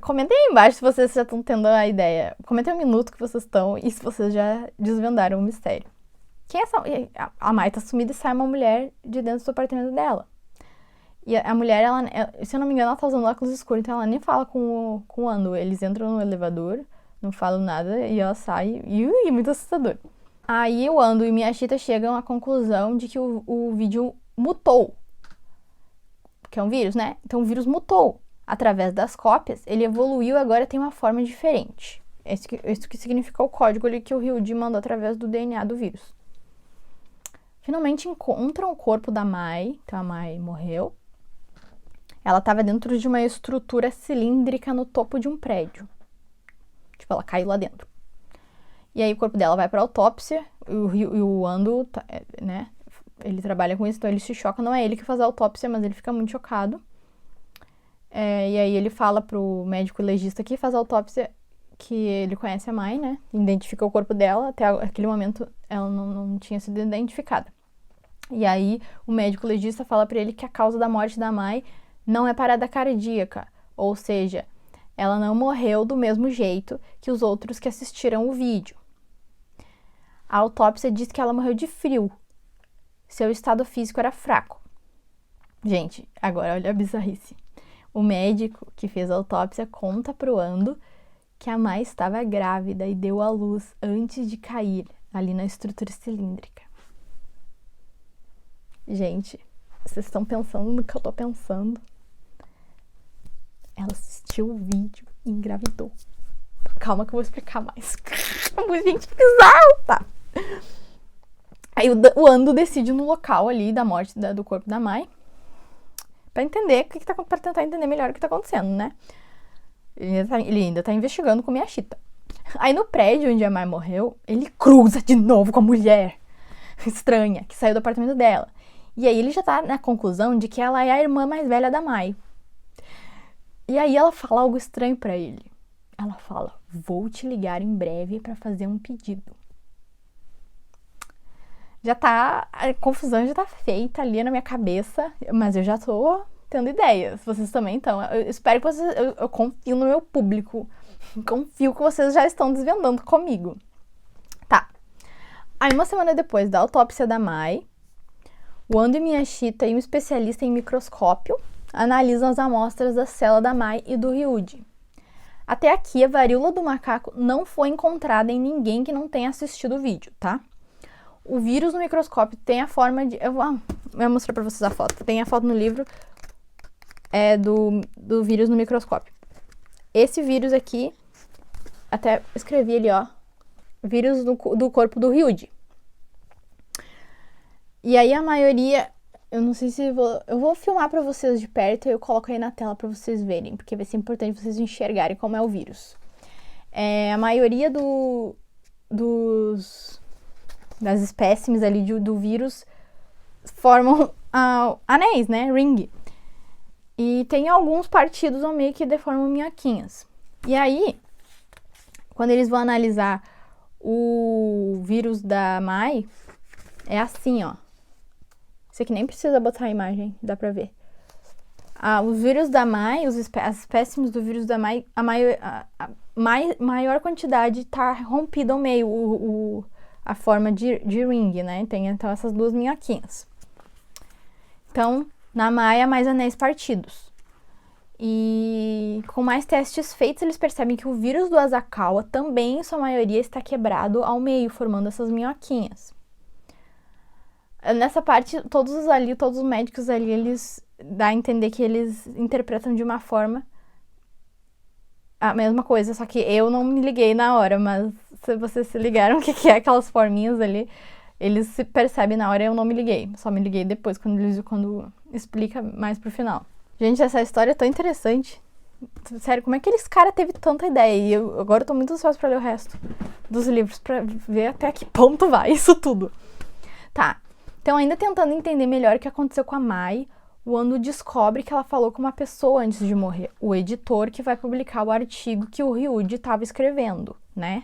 Comentem aí embaixo se vocês já estão tendo a ideia. Comentem um minuto que vocês estão e se vocês já desvendaram o mistério. Quem é essa? A Mai tá sumida e sai uma mulher de dentro do apartamento dela. E a mulher, ela, se eu não me engano, ela tá usando óculos escuros, então ela nem fala com o Ando. Eles entram no elevador, não falam nada e ela sai. E é muito assustador. Aí o Ando e Miyashita chegam à conclusão de que o vídeo mutou. Que é um vírus, né? Então o vírus mutou. Através das cópias, ele evoluiu e agora tem uma forma diferente. Isso que significa o código ali que o Ryuji mandou através do DNA do vírus. Finalmente encontram o corpo da Mai. Então a Mai morreu. Ela estava dentro de uma estrutura cilíndrica no topo de um prédio. Tipo, ela caiu lá dentro. E aí o corpo dela vai para autópsia. O Ando, né? Ele trabalha com isso, então ele se choca. Não é ele que faz a autópsia, mas ele fica muito chocado. E aí ele fala pro médico legista que faz a autópsia que ele conhece a Mai, né? Identifica o corpo dela. Até aquele momento ela não tinha sido identificada. E aí o médico legista fala pra ele que a causa da morte da Mai não é parada cardíaca. Ou seja, ela não morreu do mesmo jeito que os outros que assistiram o vídeo. A autópsia diz que ela morreu de frio. Seu estado físico era fraco. Gente, agora olha a bizarrice. O médico que fez a autópsia conta pro Ando que a Mai estava grávida e deu à luz antes de cair ali na estrutura cilíndrica. Gente, vocês estão pensando no que eu tô pensando? Ela assistiu o vídeo e engravidou. Calma que eu vou explicar mais. Gente, que bizarro, tá? Aí o Ando decide no local ali da morte do corpo da Mai pra entender pra tentar entender melhor o que tá acontecendo, né? Ele ainda tá investigando com Miyashita. Aí no prédio onde a Mai morreu, ele cruza de novo com a mulher estranha que saiu do apartamento dela. E aí ele já tá na conclusão de que ela é a irmã mais velha da Mai. E aí ela fala algo estranho pra ele. Ela fala: vou te ligar em breve pra fazer um pedido. A confusão já tá feita ali na minha cabeça, mas eu já tô tendo ideias. Vocês também estão. Eu espero que vocês... Eu confio no meu público. Confio que vocês já estão desvendando comigo. Tá. Aí uma semana depois da autópsia da Mai, o Ando e Miyashita e um especialista em microscópio analisam as amostras da célula da Mai e do Ryuji. Até aqui, a varíola do macaco não foi encontrada em ninguém que não tenha assistido o vídeo, tá? O vírus no microscópio tem a forma de... Eu vou mostrar pra vocês a foto. Tem a foto no livro do vírus no microscópio. Esse vírus aqui, até escrevi ali, ó. Vírus do corpo do Ryuji. E aí a maioria... Eu não sei se eu vou filmar pra vocês de perto e eu coloco aí na tela pra vocês verem, porque vai ser importante vocês enxergarem como é o vírus. A maioria das espécimes ali do vírus formam anéis, né? Ring. E tem alguns partidos ao meio que deformam minhoquinhas. E aí, quando eles vão analisar o vírus da Mai, é assim, ó. Isso aqui nem precisa botar a imagem, dá pra ver. Os vírus da Mai, as espécimes do vírus da Mai, a maior quantidade tá rompida ao meio, a forma de ring, né? Tem então essas duas minhoquinhas. Então, na Mai há mais anéis partidos. E com mais testes feitos, eles percebem que o vírus do Asakawa também, em sua maioria, está quebrado ao meio, formando essas minhoquinhas. Nessa parte, todos os médicos ali, eles dá a entender que eles interpretam de uma forma a mesma coisa, só que eu não me liguei na hora, mas se vocês se ligaram o que é aquelas forminhas ali, eles se percebem na hora e eu não me liguei. Só me liguei depois, quando explica mais pro final. Gente, essa história é tão interessante Sério, como é que aqueles caras teve tanta ideia? E agora eu tô muito ansiosa pra ler o resto dos livros, pra ver até que ponto vai isso tudo. Tá, então ainda tentando entender melhor o que aconteceu com a Mai, o Ando descobre que ela falou com uma pessoa antes de morrer, o editor que vai publicar o artigo que o Ryuji estava escrevendo, né?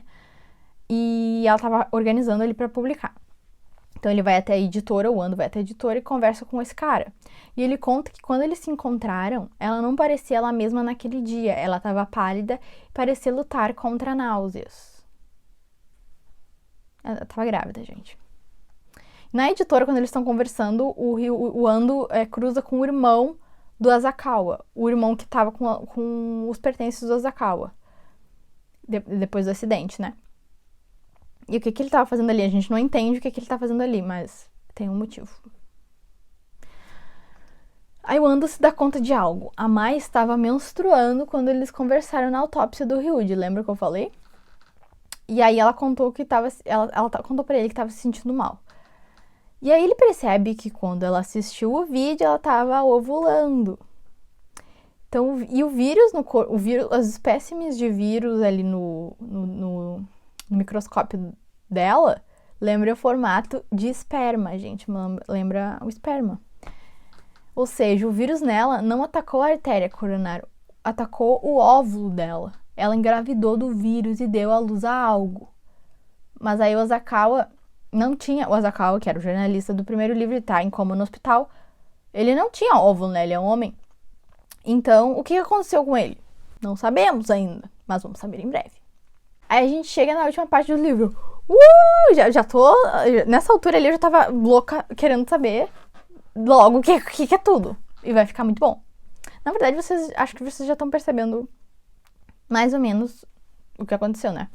E ela estava organizando ele para publicar. Então ele vai até a editora, o Ando vai até a editora e conversa com esse cara. E ele conta que quando eles se encontraram, ela não parecia ela mesma naquele dia. Ela estava pálida e parecia lutar contra náuseas. Ela estava grávida, gente. Na editora, quando eles estão conversando, o Ando cruza com o irmão do Asakawa. O irmão que estava com os pertences do Asakawa. Depois do acidente, né? E o que ele estava fazendo ali? A gente não entende o que ele está fazendo ali, mas tem um motivo. Aí o Ando se dá conta de algo. A Mai estava menstruando quando eles conversaram na autópsia do Ryuji. Lembra que eu falei? E aí ela contou que ela contou pra ele que estava se sentindo mal. E aí ele percebe que quando ela assistiu o vídeo, ela estava ovulando. Então, e o vírus no corpo, as espécimes de vírus ali no microscópio dela, lembra o formato de esperma, gente. Lembra o esperma. Ou seja, o vírus nela não atacou a artéria coronária, atacou o óvulo dela. Ela engravidou do vírus e deu à luz a algo. Mas aí o Asakawa não tinha... O Asakawa, que era o jornalista do primeiro livro e tá em coma no hospital, ele não tinha óvulo, né? Ele é um homem. Então, o que aconteceu com ele? Não sabemos ainda, mas vamos saber em breve. Aí a gente chega na última parte do livro. Já tô... Nessa altura ali eu já tava louca, querendo saber logo o que é tudo. E vai ficar muito bom. Na verdade, acho que vocês já estão percebendo mais ou menos o que aconteceu, né?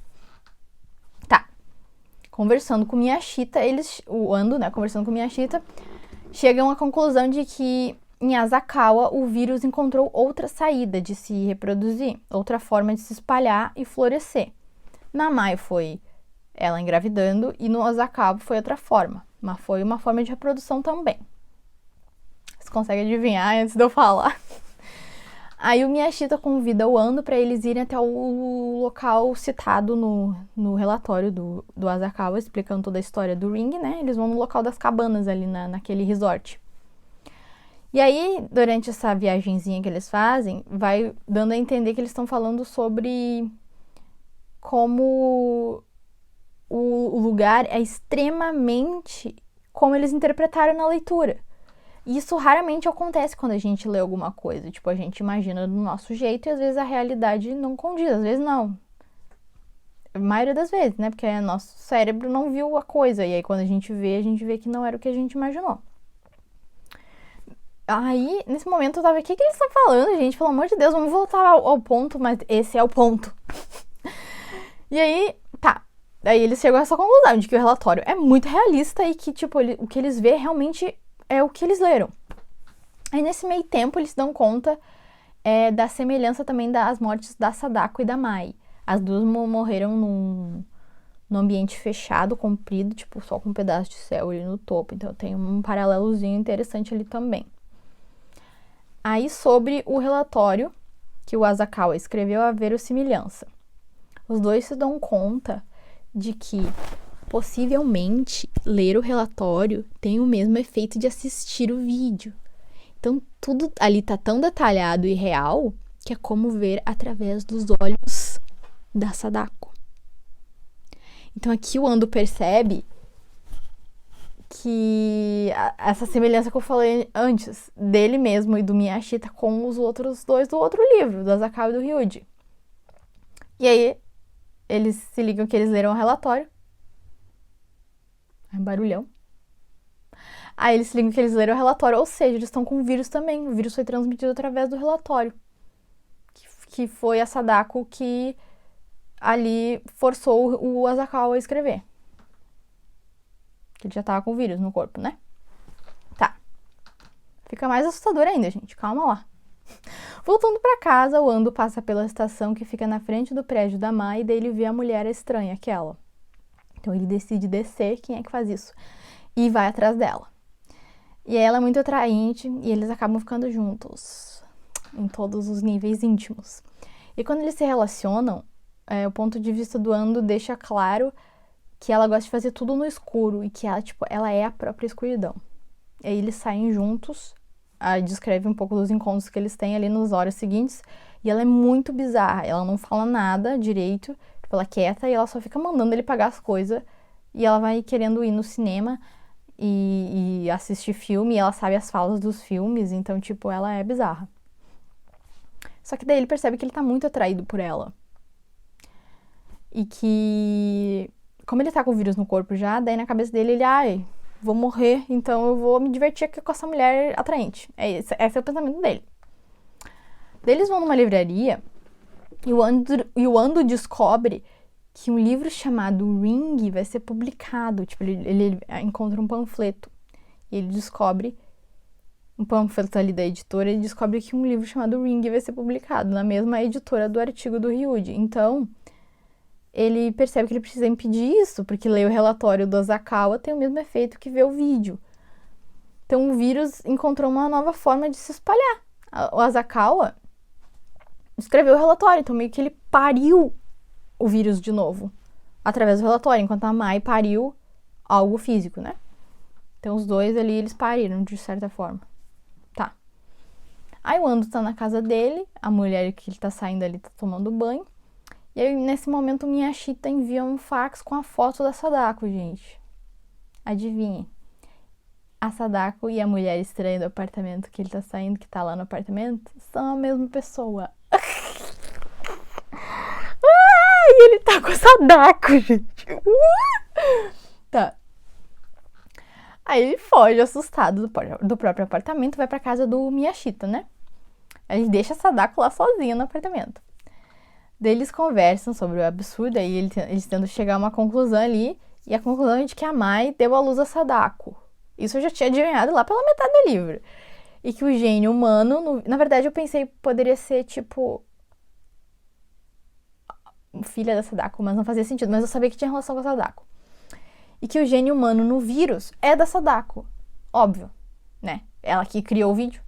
Tá. Conversando com Miyashita, o Ando, né, conversando com Miyashita, chegam à conclusão de que em Asakawa o vírus encontrou outra saída de se reproduzir, outra forma de se espalhar e florescer. Na Mai foi ela engravidando e no Asakawa foi outra forma, mas foi uma forma de reprodução também. Vocês conseguem adivinhar antes de eu falar? Aí o Miyashita convida o Ando para eles irem até o local citado no relatório do Asakawa, explicando toda a história do Ring, né? Eles vão no local das cabanas ali naquele resort. E aí, durante essa viagenzinha que eles fazem, vai dando a entender que eles estão falando sobre como o lugar é extremamente como eles interpretaram na leitura. E isso raramente acontece quando a gente lê alguma coisa. Tipo, a gente imagina do nosso jeito e às vezes a realidade não condiz, às vezes não. A maioria das vezes, né? Porque nosso cérebro não viu a coisa. E aí quando a gente vê que não era o que a gente imaginou. Aí, nesse momento, eu tava... O que eles estão falando, gente? Pelo amor de Deus, vamos voltar ao ponto, mas esse é o ponto. E aí, tá. Daí eles chegam a essa conclusão de que o relatório é muito realista e que, tipo, o que eles vê realmente é o que eles leram. Aí, nesse meio tempo, eles dão conta da semelhança também das mortes da Sadako e da Mai. As duas morreram num ambiente fechado, comprido, tipo, só com um pedaço de céu ali no topo. Então, tem um paralelozinho interessante ali também. Aí, sobre o relatório que o Asakawa escreveu, a verossimilhança. Os dois se dão conta de que, possivelmente, ler o relatório tem o mesmo efeito de assistir o vídeo. Então, tudo ali tá tão detalhado e real que é como ver através dos olhos da Sadako. Então, aqui o Ando percebe que essa semelhança que eu falei antes, dele mesmo e do Miyashita com os outros dois do outro livro, do Asakawa e do Ryuji. E aí, eles se ligam que eles leram o relatório. É um barulhão. Aí eles se ligam que eles leram o relatório, ou seja, eles estão com o vírus também. O vírus foi transmitido através do relatório. Que foi a Sadako que ali forçou o Asakawa a escrever. Que ele já tava com o vírus no corpo, né? Tá. Fica mais assustador ainda, gente. Calma lá. Voltando pra casa, o Ando passa pela estação que fica na frente do prédio da Mai e daí ele vê a mulher estranha, aquela. Então ele decide descer, quem é que faz isso? E vai atrás dela. E ela é muito atraente e eles acabam ficando juntos. em todos os níveis íntimos. E quando eles se relacionam, o ponto de vista do Ando deixa claro que ela gosta de fazer tudo no escuro e que ela, ela é a própria escuridão. E aí eles saem juntos, descreve um pouco dos encontros que eles têm ali nas horas seguintes, e ela é muito bizarra, ela não fala nada direito, ela é quieta e ela só fica mandando ele pagar as coisas, e ela vai querendo ir no cinema e assistir filme, e ela sabe as falas dos filmes, então, ela é bizarra. Só que daí ele percebe que ele tá muito atraído por ela. E que, como ele tá com o vírus no corpo já, daí na cabeça dele ele, vou morrer, então eu vou me divertir aqui com essa mulher atraente. Esse é o pensamento dele. Daí eles vão numa livraria e o Ando descobre que um livro chamado Ring vai ser publicado. Ele encontra um panfleto e ele descobre um panfleto ali da editora e descobre que um livro chamado Ring vai ser publicado na mesma editora do artigo do Ryuji. Então, ele percebe que ele precisa impedir isso, porque ler o relatório do Asakawa tem o mesmo efeito que ver o vídeo. Então, o vírus encontrou uma nova forma de se espalhar. O Asakawa escreveu o relatório, então meio que ele pariu o vírus de novo, através do relatório, enquanto a Mai pariu algo físico, né? Então, os dois ali, eles pariram, de certa forma. Tá. Aí o Ando tá na casa dele, a mulher que ele tá saindo ali tá tomando banho, e aí, nesse momento, o Miyashita envia um fax com a foto da Sadako, gente. Adivinhe. A Sadako e a mulher estranha do apartamento que ele tá saindo, que tá lá no apartamento, são a mesma pessoa. E ele tá com a Sadako, gente. Tá. Aí ele foge assustado do próprio apartamento, vai pra casa do Miyashita, né? Aí ele deixa a Sadako lá sozinha no apartamento. Daí eles conversam sobre o absurdo, aí eles tentam chegar a uma conclusão ali, e a conclusão é de que a Mai deu à luz a Sadako. Isso eu já tinha adivinhado lá pela metade do livro. E que o gênio humano, na verdade eu pensei que poderia ser filha da Sadako, mas não fazia sentido, mas eu sabia que tinha relação com a Sadako. E que o gênio humano no vírus é da Sadako. Óbvio, né? Ela que criou o vídeo.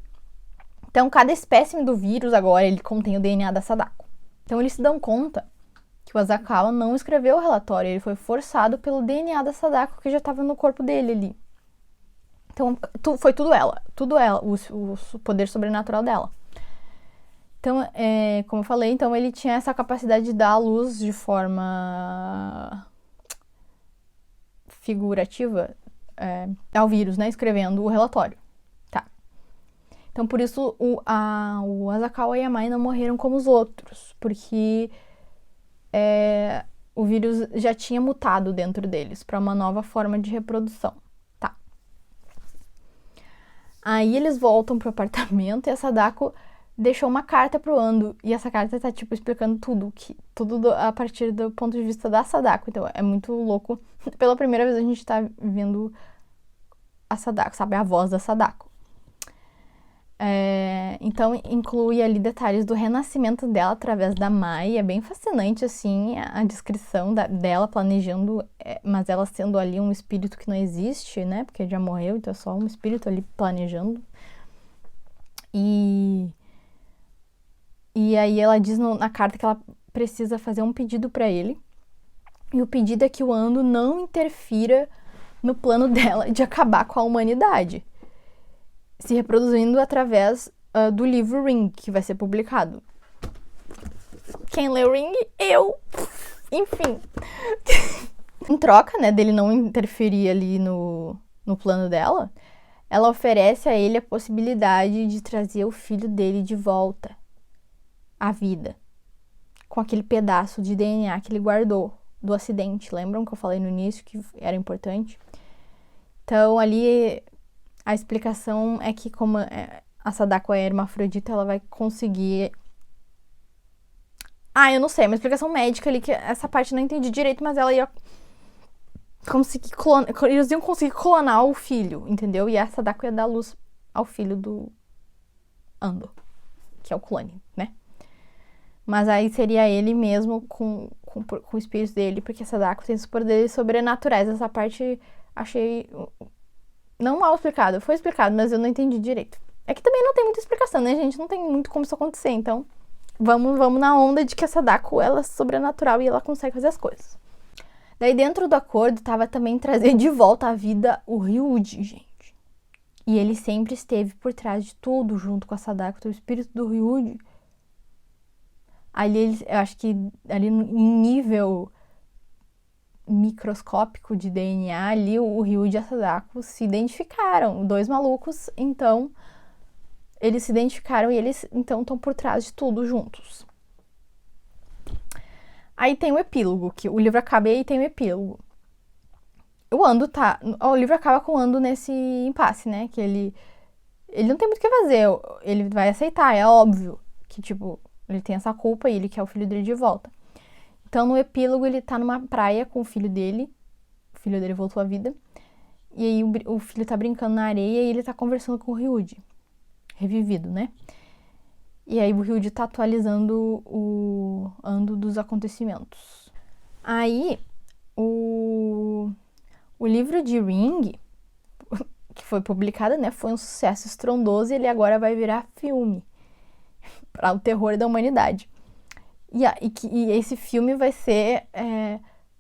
Então, cada espécime do vírus agora, ele contém o DNA da Sadako. Então, eles se dão conta que o Asakawa não escreveu o relatório, ele foi forçado pelo DNA da Sadako que já estava no corpo dele ali. Então, foi tudo ela, o poder sobrenatural dela. Então, como eu falei, então ele tinha essa capacidade de dar à luz de forma figurativa ao vírus, né, escrevendo o relatório. Tá. Então, por isso, o Asakawa e a Mai não morreram como os outros, porque o vírus já tinha mutado dentro deles para uma nova forma de reprodução. Tá. Aí eles voltam pro apartamento e a Sadako deixou uma carta pro Ando, e essa carta tá, explicando tudo a partir do ponto de vista da Sadako. Então, é muito louco. Pela primeira vez a gente tá vendo a Sadako, sabe? A voz da Sadako. Então, inclui ali detalhes do renascimento dela através da Mai. É bem fascinante, assim, a descrição dela planejando, mas ela sendo ali um espírito que não existe, né? Porque já morreu, então é só um espírito ali planejando. E aí ela diz na carta que ela precisa fazer um pedido para ele. E o pedido é que o Ando não interfira no plano dela de acabar com a humanidade, se reproduzindo através do livro Ring, que vai ser publicado. Quem lê o Ring? Eu! Enfim. Em troca, né, dele não interferir ali no plano dela, ela oferece a ele a possibilidade de trazer o filho dele de volta à vida, com aquele pedaço de DNA que ele guardou do acidente. Lembram que eu falei no início que era importante? Então, ali, a explicação é que como a Sadako é hermafrodita, ela vai conseguir... eu não sei, uma explicação médica ali, que essa parte eu não entendi direito, mas ela ia conseguir eles iam conseguir clonar o filho, entendeu? E a Sadako ia dar luz ao filho do Ando, que é o clone, né? Mas aí seria ele mesmo com o espírito dele, porque a Sadako tem os poderes sobrenaturais. Essa parte achei não mal explicado. Foi explicado, mas eu não entendi direito. É que também não tem muita explicação, né, gente? Não tem muito como isso acontecer, então vamos na onda de que a Sadako, ela é sobrenatural e ela consegue fazer as coisas. Daí dentro do acordo tava também trazer de volta à vida o Ryuji, gente. E ele sempre esteve por trás de tudo, junto com a Sadako, o espírito do Ryuji. Ali, eu acho que ali em nível microscópico de DNA, ali o Ryuji e a Sadako se identificaram. Dois malucos, então, eles se identificaram e eles, então, estão por trás de tudo juntos. Aí tem o epílogo, que o livro acaba e aí tem o epílogo. O livro acaba com o Ando nesse impasse, né? Que ele não tem muito o que fazer. Ele vai aceitar, é óbvio. Que, tipo, ele tem essa culpa e ele quer o filho dele de volta. Então, no epílogo, ele tá numa praia com o filho dele. O filho dele voltou à vida. E aí, o filho tá brincando na areia e ele tá conversando com o Ryuji. Revivido, né? E aí, o Ryuji tá atualizando o Ando dos acontecimentos. Aí, o livro de Ring, que foi publicado, né? Foi um sucesso estrondoso e ele agora vai virar filme. Para o terror da humanidade. E esse filme vai ser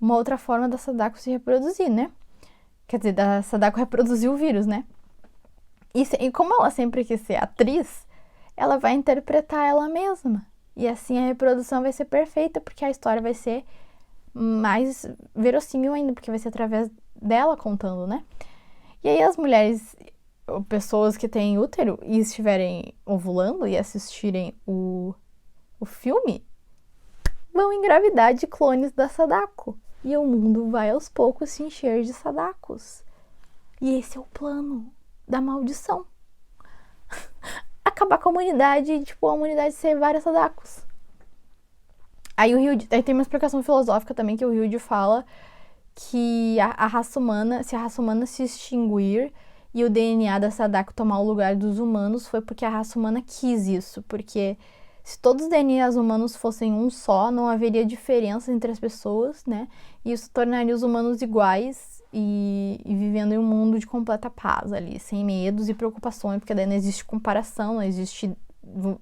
uma outra forma da Sadako se reproduzir, né? Quer dizer, da Sadako reproduzir o vírus, né? E como ela sempre quis ser atriz, ela vai interpretar ela mesma. E assim a reprodução vai ser perfeita, porque a história vai ser mais verossímil ainda, porque vai ser através dela contando, né? E aí as mulheres, pessoas que têm útero e estiverem ovulando e assistirem o filme, vão engravidar de clones da Sadako. E o mundo vai aos poucos se encher de Sadakos. E esse é o plano da maldição. Acabar com a humanidade e, tipo, a humanidade ser várias Sadakos. Aí tem uma explicação filosófica também que o Ryuji fala que a raça humana, se a raça humana se extinguir e o DNA da Sadako tomar o lugar dos humanos, foi porque a raça humana quis isso. Porque se todos os DNAs humanos fossem um só, não haveria diferença entre as pessoas, né? E isso tornaria os humanos iguais e vivendo em um mundo de completa paz ali, sem medos e preocupações, porque daí não existe comparação, não existe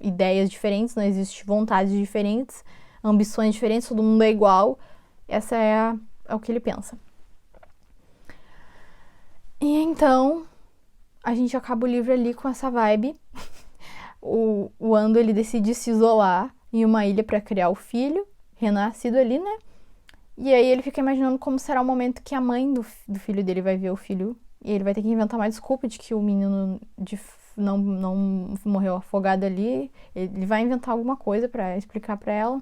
ideias diferentes, não existe vontades diferentes, ambições diferentes, todo mundo é igual. Essa é o que ele pensa. E então, a gente acaba o livro ali com essa vibe. O Ando, ele decide se isolar em uma ilha para criar o filho, renascido ali, né? E aí ele fica imaginando como será o momento que a mãe do filho dele vai ver o filho. E ele vai ter que inventar uma desculpa de que o menino não morreu afogado ali. Ele vai inventar alguma coisa para explicar para ela.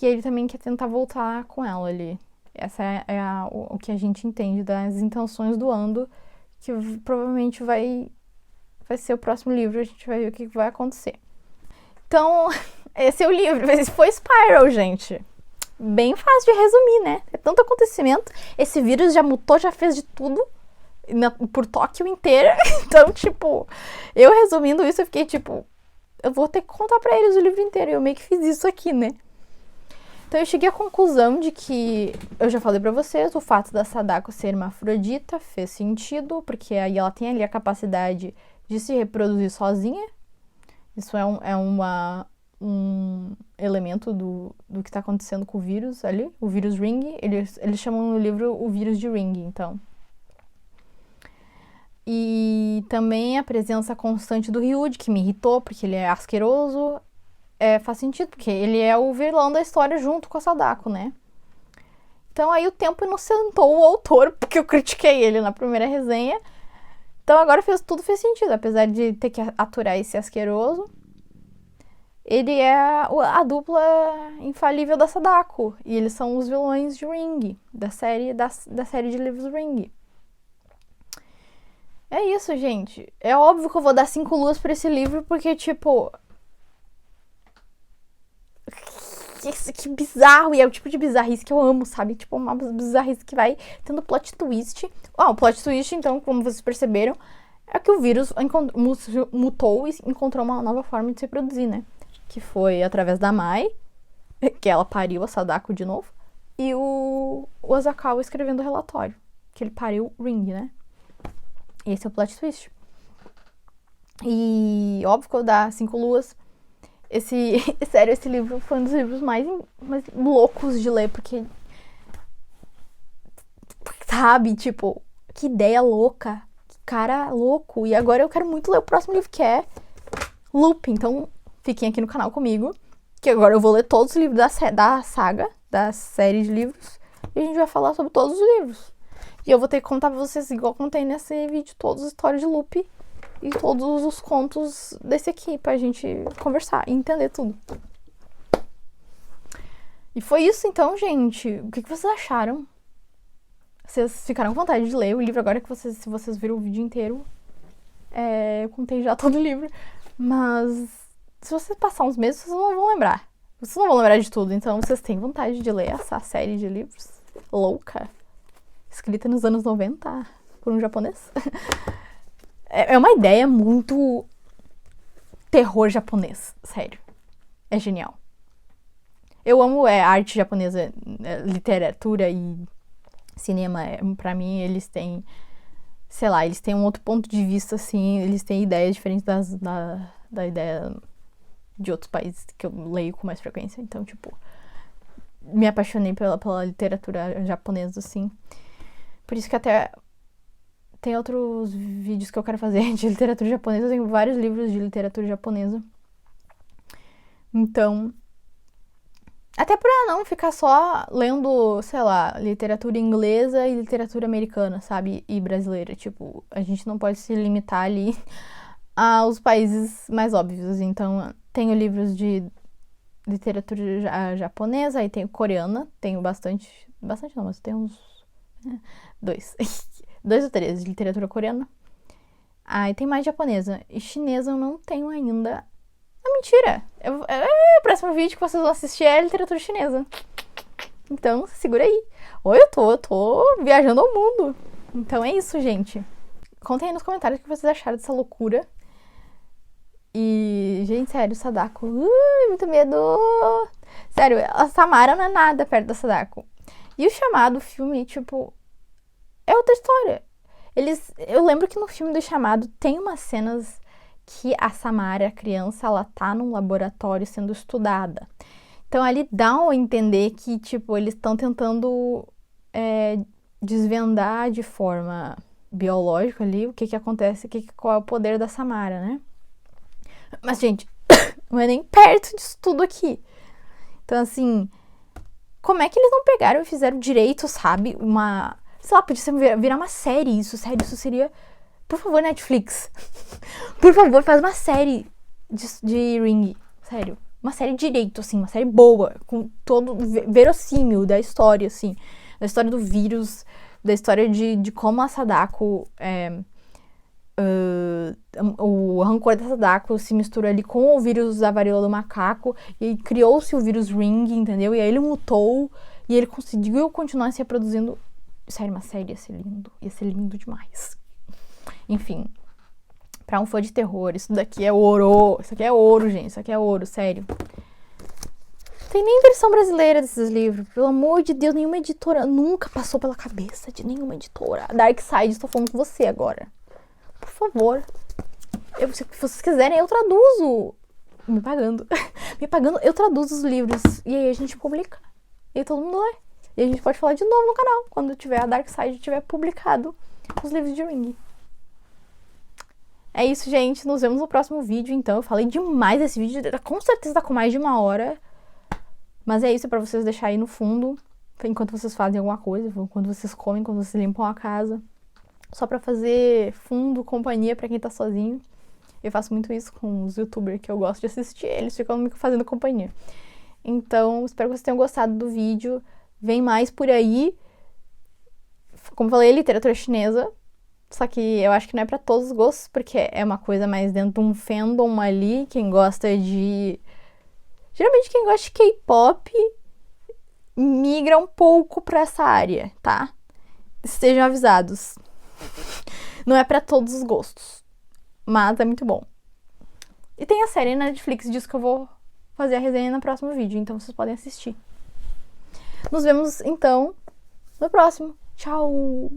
E ele também quer tentar voltar com ela ali. Essa é o que a gente entende das intenções do Ando, que provavelmente vai ser o próximo livro, a gente vai ver o que vai acontecer. Então, esse é o livro. Esse foi Spiral, gente. Bem fácil de resumir, né? É tanto acontecimento. Esse vírus já mutou, já fez de tudo por Tóquio inteira. Então, tipo, eu resumindo isso, eu fiquei tipo, eu vou ter que contar pra eles o livro inteiro. Eu meio que fiz isso aqui, né? Então eu cheguei à conclusão de que, eu já falei pra vocês, o fato da Sadako ser hermafrodita fez sentido, porque aí ela tem ali a capacidade de se reproduzir sozinha. Isso é um elemento do que está acontecendo com o vírus ali, o vírus Ring. Eles chamam no livro o vírus de Ring, então. E também a presença constante do Ryuji, que me irritou, porque ele é asqueroso. Faz sentido, porque ele é o vilão da história junto com a Sadako, né? Então aí o tempo inocentou o autor, porque eu critiquei ele na primeira resenha. Então agora tudo fez sentido, apesar de ter que aturar esse asqueroso. Ele é a dupla infalível da Sadako. E eles são os vilões de Ring, da série de livros Ring. É isso, gente. É óbvio que eu vou dar 5 luas pra esse livro, porque, tipo... Que bizarro, e é o tipo de bizarrice que eu amo, sabe? Tipo, uma bizarrice que vai tendo plot twist. O plot twist, então, como vocês perceberam, é que o vírus mutou e encontrou uma nova forma de se reproduzir, né? Que foi através da Mai, que ela pariu a Sadako de novo, e o Asakawa escrevendo o relatório, que ele pariu Ring, né? E esse é o plot twist. E óbvio que eu dar 5 luas. Sério, esse livro foi um dos livros mais loucos de ler, porque sabe, tipo, que ideia louca, que cara louco. E agora eu quero muito ler o próximo livro, que é Loop. Então, fiquem aqui no canal comigo, que agora eu vou ler todos os livros da saga, da série de livros, e a gente vai falar sobre todos os livros. E eu vou ter que contar pra vocês, igual eu contei nesse vídeo, todas as histórias de Loop e todos os contos desse aqui, pra gente conversar e entender tudo. E foi isso então, gente. O que vocês acharam? Vocês ficaram com vontade de ler o livro agora que se vocês viram o vídeo inteiro. Eu contei já todo o livro. Mas se vocês passar uns meses, vocês não vão lembrar. Vocês não vão lembrar de tudo. Então vocês têm vontade de ler essa série de livros louca, escrita nos anos 90 por um japonês. É uma ideia muito terror japonês. Sério. É genial. Eu amo arte japonesa, literatura e cinema. Pra mim, eles têm, sei lá, eles têm um outro ponto de vista, assim. Eles têm ideias diferentes da ideia de outros países que eu leio com mais frequência. Então, tipo, me apaixonei pela literatura japonesa, assim. Por isso que até tem outros vídeos que eu quero fazer de literatura japonesa. Eu tenho vários livros de literatura japonesa. Então, até pra não ficar só lendo, sei lá, literatura inglesa e literatura americana, sabe? E brasileira. Tipo, a gente não pode se limitar ali aos países mais óbvios. Então, tenho livros de literatura japonesa, aí tenho coreana. Tenho bastante não, mas tenho uns 2 ou 3 de literatura coreana. Aí tem mais japonesa. E chinesa eu não tenho ainda. Mentira! O próximo vídeo que vocês vão assistir é literatura chinesa. Então, segura aí. Oi, eu tô viajando ao mundo. Então é isso, gente. Contem aí nos comentários o que vocês acharam dessa loucura. E, gente, sério, Sadako. Muito medo. Sério, a Samara não é nada perto da Sadako. E o Chamado, filme, tipo, é outra história. Eu lembro que no filme do Chamado tem umas cenas que a Samara, a criança, ela tá num laboratório sendo estudada. Então, ali dá a entender que, tipo, eles estão tentando desvendar de forma biológica ali o que acontece, qual é o poder da Samara, né? Mas, gente, não é nem perto disso tudo aqui. Então, assim, como é que eles não pegaram e fizeram direito, sabe? Sei lá, podia virar uma série isso, sério, isso seria... Por favor, Netflix. Por favor, faz uma série de Ring. Sério. Uma série direito, assim. Uma série boa. Com todo verossímil da história, assim. Da história do vírus. Da história de como a Sadako... o rancor da Sadako se mistura ali com o vírus da varíola do macaco. E aí criou-se o vírus Ring, entendeu? E aí ele mutou. E ele conseguiu continuar se reproduzindo. Sério, uma série ia ser lindo. Ia ser lindo demais. Enfim, pra um fã de terror, isso daqui é ouro. Isso aqui é ouro, gente. Isso aqui é ouro, sério. Tem nem versão brasileira desses livros. Pelo amor de Deus, nenhuma editora nunca passou pela cabeça de nenhuma editora. Dark Side, estou falando com você agora. Por favor. Se vocês quiserem, eu traduzo. Me pagando. Me pagando, eu traduzo os livros. E aí a gente publica. E aí todo mundo lê. E a gente pode falar de novo no canal. Quando tiver a Dark Side tiver publicado os livros de Ring. É isso, gente. Nos vemos no próximo vídeo, então. Eu falei demais esse vídeo. Com certeza tá com mais de 1 hora. Mas é isso, pra vocês deixarem aí no fundo. Enquanto vocês fazem alguma coisa. Quando vocês comem, quando vocês limpam a casa. Só pra fazer fundo, companhia pra quem tá sozinho. Eu faço muito isso com os youtubers que eu gosto de assistir. Eles ficam me fazendo companhia. Então, espero que vocês tenham gostado do vídeo. Vem mais por aí. Como eu falei, literatura chinesa. Só que eu acho que não é pra todos os gostos, porque é uma coisa mais dentro de um fandom ali. Quem gosta de... Geralmente quem gosta de K-pop migra um pouco pra essa área, tá? Estejam avisados. Não é pra todos os gostos. Mas é muito bom. E tem a série na Netflix disso que eu vou fazer a resenha no próximo vídeo. Então vocês podem assistir. Nos vemos, então, no próximo. Tchau!